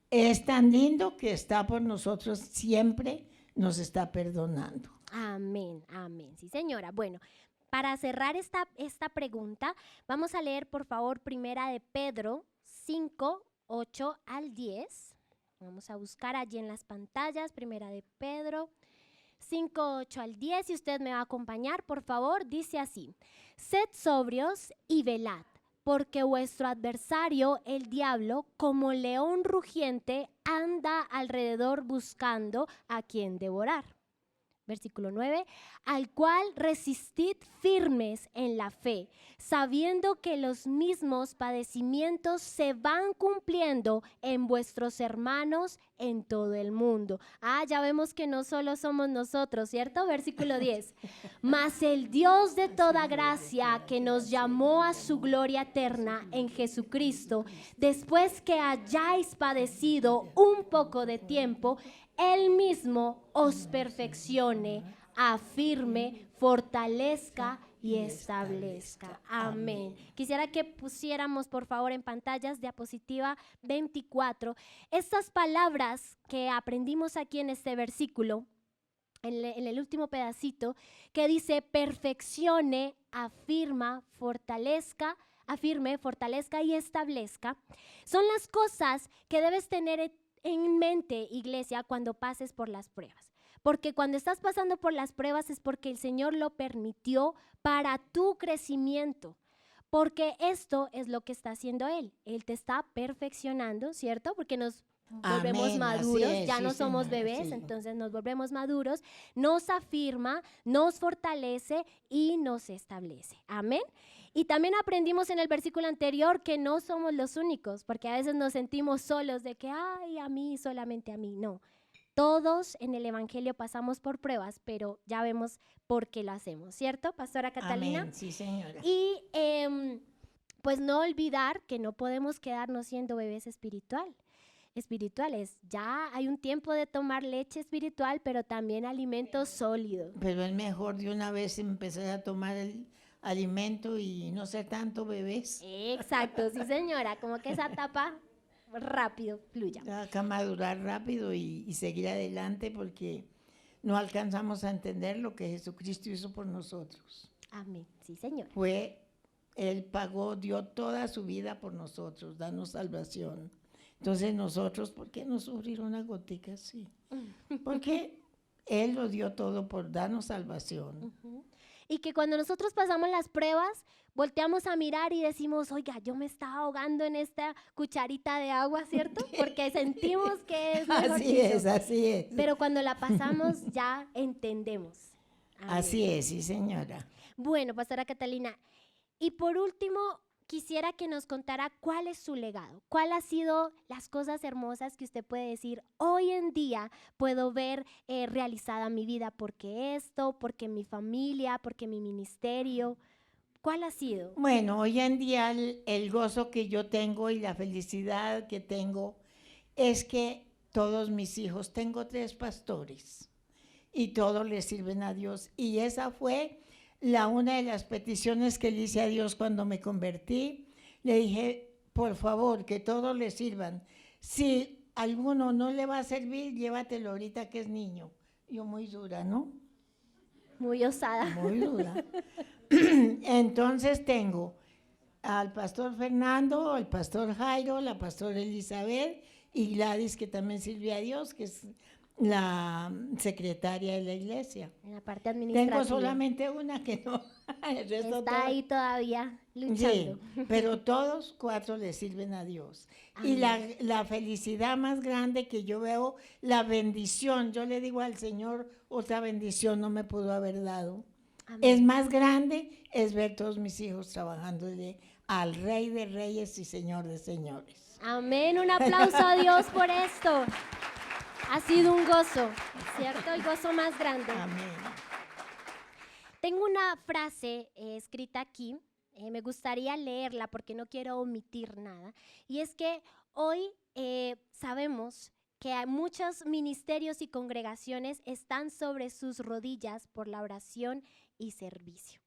es tan lindo que está por nosotros, siempre nos está perdonando. Amén, amén. Sí, señora. Bueno, para cerrar esta pregunta, vamos a leer, por favor, primera de Pedro 5, 8 al 10. Vamos a buscar allí en las pantallas, primera de Pedro 5, 8 al 10. Si usted me va a acompañar, por favor, dice así: Sed sobrios y velad, porque vuestro adversario, el diablo, como león rugiente, anda alrededor buscando a quien devorar. Versículo 9, al cual resistid firmes en la fe, sabiendo que los mismos padecimientos se van cumpliendo en vuestros hermanos en todo el mundo. Ya vemos que no solo somos nosotros, ¿cierto? Versículo 10, mas el Dios de toda gracia que nos llamó a su gloria eterna en Jesucristo, después que hayáis padecido un poco de tiempo, Él mismo os perfeccione, afirme, fortalezca y establezca. Amén. Quisiera que pusiéramos por favor en pantallas diapositiva 24 estas palabras que aprendimos aquí en este versículo, en el último pedacito, que dice perfeccione, afirme, fortalezca y establezca. Son las cosas que debes tener en mente, iglesia, cuando pases por las pruebas. Porque cuando estás pasando por las pruebas es porque el Señor lo permitió para tu crecimiento. Porque esto es lo que está haciendo Él. Él te está perfeccionando, ¿cierto? Porque nos volvemos Amén, maduros, así es, ya sí, no somos señora, bebés, sí. entonces nos volvemos maduros, nos afirma, nos fortalece y nos establece. Amén. Y también aprendimos en el versículo anterior que no somos los únicos, porque a veces nos sentimos solos de que, ay, a mí, solamente a mí. No, todos en el Evangelio pasamos por pruebas, pero ya vemos por qué lo hacemos, ¿cierto, Pastora Catalina? Amén, sí, señora. Y pues no olvidar que no podemos quedarnos siendo bebés espirituales. Ya hay un tiempo de tomar leche espiritual, pero también alimento sólido. Pero es mejor de una vez empezar a tomar el alimento y no ser tanto bebés. Exacto, sí señora, como que esa etapa rápido fluya. Acá madurar rápido y seguir adelante porque no alcanzamos a entender lo que Jesucristo hizo por nosotros. Amén, sí señora. Él pagó, dio toda su vida por nosotros, danos salvación. Entonces nosotros, ¿por qué no sufrir una gotica así? Porque Él lo dio todo por darnos salvación. Y que cuando nosotros pasamos las pruebas, volteamos a mirar y decimos, oiga, yo me estaba ahogando en esta cucharita de agua, ¿cierto? Porque sentimos que es mejor Así que es, yo. así es. Pero cuando la pasamos ya entendemos. Amén. Así es, sí, señora. Bueno, Pastora Catalina, y por último, quisiera que nos contara cuál es su legado, cuál ha sido las cosas hermosas que usted puede decir, hoy en día puedo ver realizada mi vida, porque esto, porque mi familia, porque mi ministerio, ¿cuál ha sido? Bueno, hoy en día el gozo que yo tengo y la felicidad que tengo es que todos mis hijos, tengo 3 pastores y todos les sirven a Dios. Y esa fue una de las peticiones que le hice a Dios cuando me convertí. Le dije, por favor, que todos le sirvan. Si alguno no le va a servir, llévatelo ahorita que es niño. Yo muy dura, ¿no? Muy osada. Muy dura. Entonces tengo al pastor Fernando, al pastor Jairo, la pastora Elizabeth y Gladys, que también sirve a Dios, que es la secretaria de la iglesia. En la parte administrativa. Tengo solamente una que no. El resto Está todo- ahí todavía luchando. Sí, pero todos 4 le sirven a Dios. Y la felicidad más grande que yo veo, la bendición, yo le digo al Señor, otra bendición no me pudo haber dado. Amén. Es más grande, es ver todos mis hijos trabajándole al Rey de Reyes y Señor de Señores. Amén, un aplauso a Dios por esto. Ha sido un gozo, ¿cierto? El gozo más grande. Amén. Tengo una frase escrita aquí, me gustaría leerla porque no quiero omitir nada, y es que hoy sabemos que hay muchos ministerios y congregaciones están sobre sus rodillas por la oración y servicio.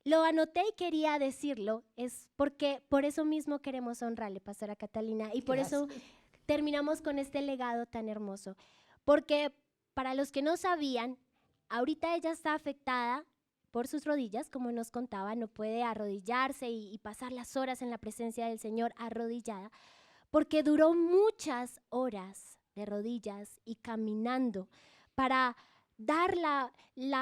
Lo anoté y quería decirlo, es porque por eso mismo queremos honrarle, Pastora Catalina, y por eso terminamos con este legado tan hermoso. Porque para los que no sabían, ahorita ella está afectada por sus rodillas, como nos contaba, no puede arrodillarse y pasar las horas en la presencia del Señor arrodillada, porque duró muchas horas de rodillas y caminando para dar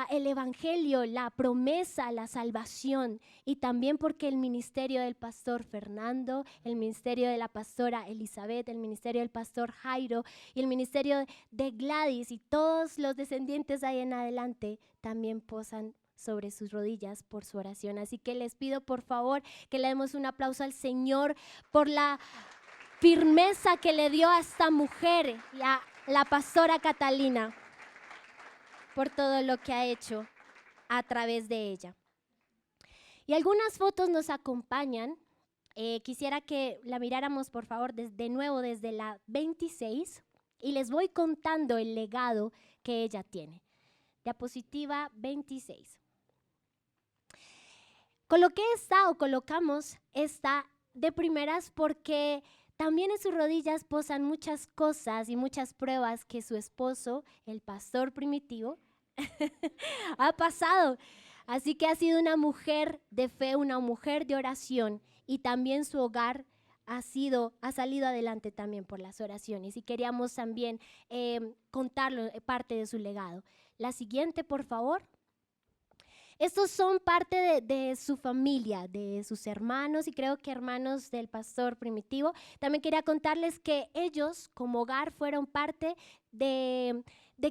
el evangelio, la promesa, la salvación, y también porque el ministerio del pastor Fernando, el ministerio de la pastora Elizabeth, el ministerio del pastor Jairo y el ministerio de Gladys y todos los descendientes ahí en adelante también posan sobre sus rodillas por su oración. Así que les pido por favor que le demos un aplauso al Señor por la firmeza que le dio a esta mujer y a la pastora Catalina, por todo lo que ha hecho a través de ella. Y algunas fotos nos acompañan. Quisiera que la miráramos, por favor, de nuevo desde la 26. y les voy contando el legado que ella tiene. Diapositiva 26. Colocamos esta de primeras porque también en sus rodillas posan muchas cosas y muchas pruebas que su esposo, el pastor Primitivo, ha pasado. Así que ha sido una mujer de fe, una mujer de oración, y también su hogar ha salido adelante también por las oraciones, y queríamos también contarlo, parte de su legado. La siguiente, por favor. Estos son parte de su familia, de sus hermanos, y creo que hermanos del pastor Primitivo. También quería contarles que ellos como hogar fueron parte de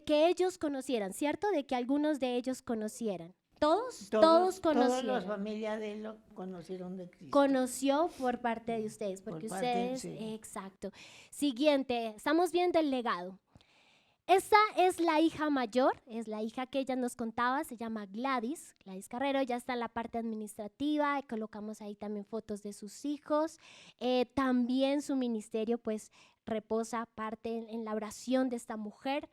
que ellos conocieran, ¿cierto? De que algunos de ellos conocieran. Todos conocieron. Todas las familias de él lo conocieron de Cristo. Conoció por parte de ustedes, porque Por parte, ustedes, sí. exacto. Siguiente, estamos viendo el legado. Esta es la hija mayor, es la hija que ella nos contaba, se llama Gladys Carrero, ya está en la parte administrativa, colocamos ahí también fotos de sus hijos. También su ministerio pues reposa parte en la oración de esta mujer,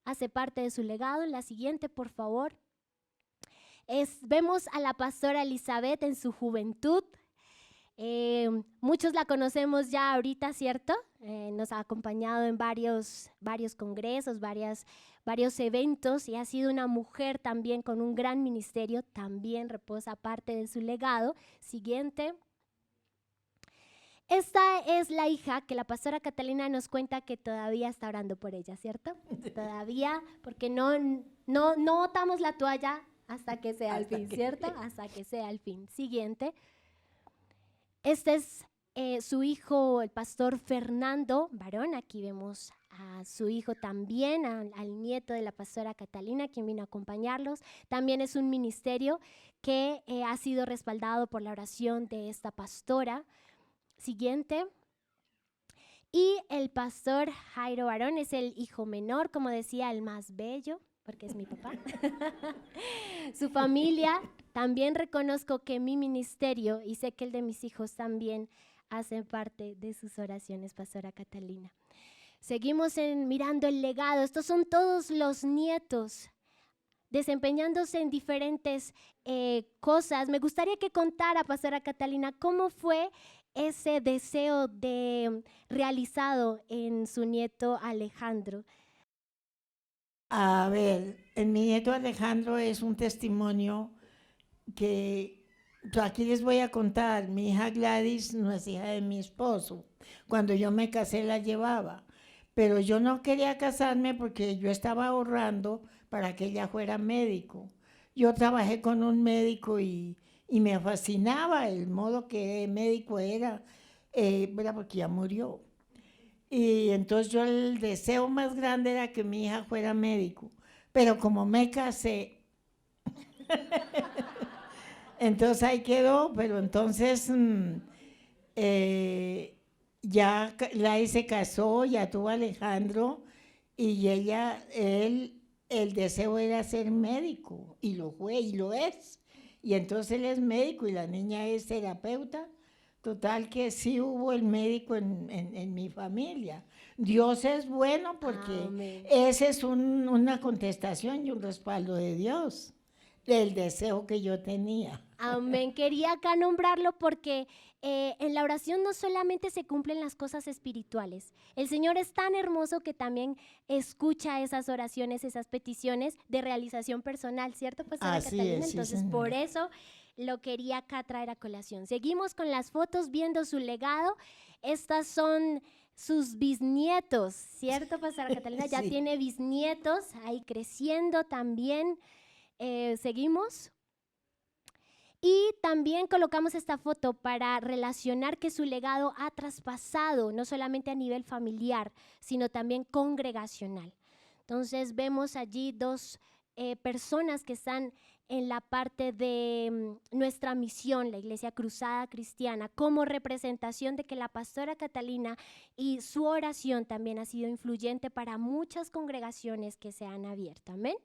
hace parte de su legado. La siguiente, por favor. Vemos a la pastora Elizabeth en su juventud. Muchos la conocemos ya ahorita, ¿cierto? Nos ha acompañado en varios congresos, varios eventos, y ha sido una mujer también con un gran ministerio, también reposa parte de su legado. Siguiente. Esta es la hija que la pastora Catalina nos cuenta que todavía está orando por ella, ¿cierto? Todavía, porque no botamos la toalla hasta que sea el fin, ¿cierto? Hasta que sea el fin. Siguiente. Este es su hijo, el pastor Fernando varón. Aquí vemos a su hijo también, al nieto de la pastora Catalina, quien vino a acompañarlos. También es un ministerio que ha sido respaldado por la oración de esta pastora. Siguiente. Y el pastor Jairo varón es el hijo menor, como decía, el más bello, porque es mi papá. Su familia, también reconozco que mi ministerio, y sé que el de mis hijos también, hacen parte de sus oraciones, pastora Catalina. Seguimos mirando el legado. Estos son todos los nietos desempeñándose en diferentes cosas. Me gustaría que contara, pastora Catalina, cómo fue ese deseo realizado en su nieto Alejandro. A ver, mi nieto Alejandro es un testimonio que aquí les voy a contar. Mi hija Gladys no es hija de mi esposo. Cuando yo me casé la llevaba, pero yo no quería casarme porque yo estaba ahorrando para que ella fuera médico. Yo trabajé con un médico y me fascinaba el modo que médico era, porque ya murió. Y entonces yo el deseo más grande era que mi hija fuera médico, pero como me casé, entonces ahí quedó. Pero entonces ya Lai se casó, ya tuvo a Alejandro, y el deseo era ser médico, y lo fue y lo es. Y entonces él es médico y la niña es terapeuta. Total que sí hubo el médico en mi familia. Dios es bueno porque Amén. esa es una contestación y un respaldo de Dios, del deseo que yo tenía. Amén. Quería acá nombrarlo porque en la oración no solamente se cumplen las cosas espirituales. El Señor es tan hermoso que también escucha esas oraciones, esas peticiones de realización personal, ¿cierto, pastora Así Catalina? es, sí, Entonces, señora. por eso lo quería acá traer a colación. Seguimos con las fotos viendo su legado. Estas son sus bisnietos, ¿cierto, pastora Catalina? Ya Sí. tiene bisnietos ahí creciendo también. Seguimos. Y también colocamos esta foto para relacionar que su legado ha traspasado no solamente a nivel familiar, sino también congregacional. Entonces vemos allí dos personas que están en la parte de nuestra misión, la Iglesia Cruzada Cristiana, como representación de que la pastora Catalina y su oración también ha sido influyente para muchas congregaciones que se han abierto. Amén.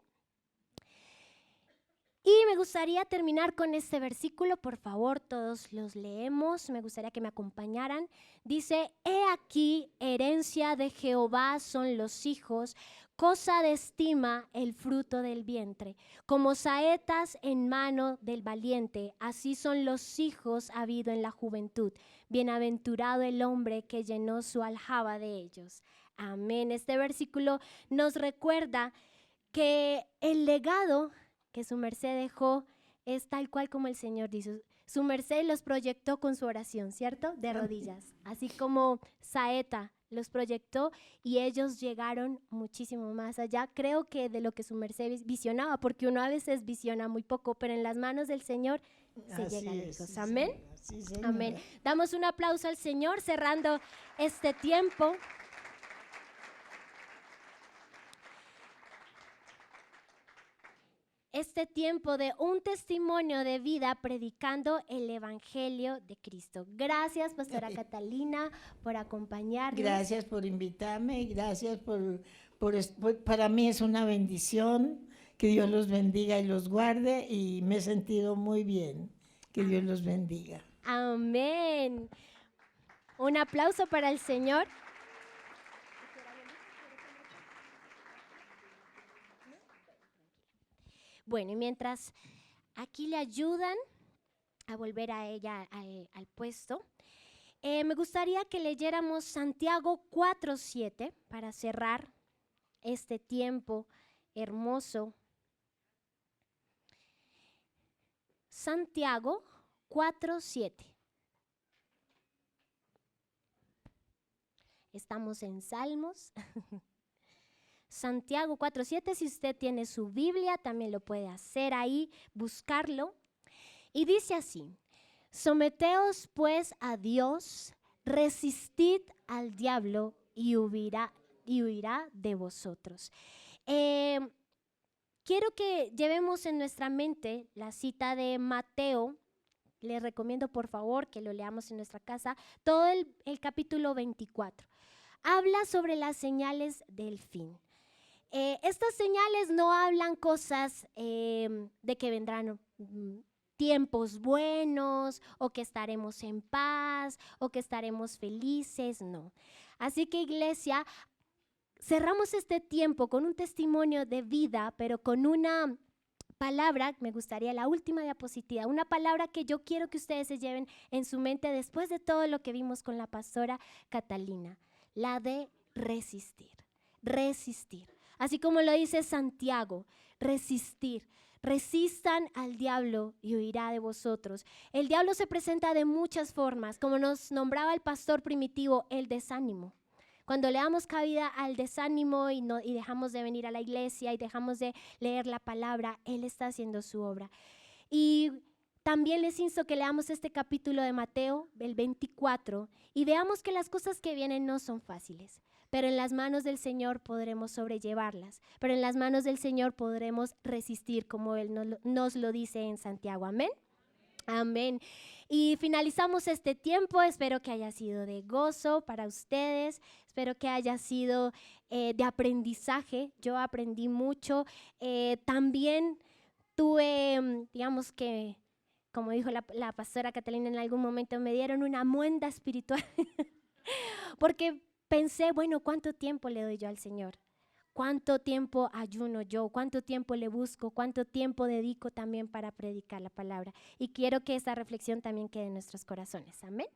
Y me gustaría terminar con este versículo, por favor, todos los leemos, me gustaría que me acompañaran. Dice, he aquí, herencia de Jehová son los hijos, cosa de estima el fruto del vientre. Como saetas en mano del valiente, así son los hijos habido en la juventud. Bienaventurado el hombre que llenó su aljaba de ellos. Amén. Este versículo nos recuerda que el legado que su merced dejó es tal cual como el Señor dice. Su merced los proyectó con su oración, ¿cierto? De rodillas. Así como saeta los proyectó y ellos llegaron muchísimo más allá. Creo que de lo que su merced visionaba, porque uno a veces visiona muy poco, pero en las manos del Señor se llega lejos. Sí, Amén. sí, señora. Amén. Damos un aplauso al Señor cerrando este tiempo. Este tiempo de un testimonio de vida predicando el Evangelio de Cristo. Gracias, Pastora Catalina, por acompañarnos. Gracias por invitarme, gracias para mí es una bendición. Que Dios los bendiga y los guarde y me he sentido muy bien. Que Dios los bendiga. Amén. Un aplauso para el Señor. Bueno, y mientras aquí le ayudan a volver a ella al puesto, me gustaría que leyéramos Santiago 4:7 para cerrar este tiempo hermoso. Santiago 4:7. Estamos en Salmos. Santiago 4:7, si usted tiene su Biblia, también lo puede hacer ahí, buscarlo. Y dice así, someteos pues a Dios, resistid al diablo y huirá de vosotros. Quiero que llevemos en nuestra mente la cita de Mateo. Les recomiendo por favor que lo leamos en nuestra casa, todo el capítulo 24. Habla sobre las señales del fin. Estas señales no hablan cosas de que vendrán tiempos buenos o que estaremos en paz o que estaremos felices, no. Así que iglesia, cerramos este tiempo con un testimonio de vida, pero con una palabra, me gustaría la última diapositiva, una palabra que yo quiero que ustedes se lleven en su mente después de todo lo que vimos con la pastora Catalina, la de resistir, resistir. Así como lo dice Santiago, resistir. Resistan al diablo y huirá de vosotros. El diablo se presenta de muchas formas, como nos nombraba el pastor primitivo, el desánimo. Cuando le damos cabida al desánimo y dejamos de venir a la iglesia y dejamos de leer la palabra, Él está haciendo su obra. Y también les insto que leamos este capítulo de Mateo, el 24, y veamos que las cosas que vienen no son fáciles. Pero en las manos del Señor podremos sobrellevarlas, pero en las manos del Señor podremos resistir, como Él nos lo dice en Santiago. Amén. Amén. Y finalizamos este tiempo. Espero que haya sido de gozo para ustedes. Espero que haya sido de aprendizaje. Yo aprendí mucho. También tuve, digamos que, como dijo la pastora Catalina en algún momento, me dieron una muenda espiritual. Porque pensé, bueno, ¿cuánto tiempo le doy yo al Señor? ¿Cuánto tiempo ayuno yo? ¿Cuánto tiempo le busco? ¿Cuánto tiempo dedico también para predicar la palabra? Y quiero que esta reflexión también quede en nuestros corazones. Amén.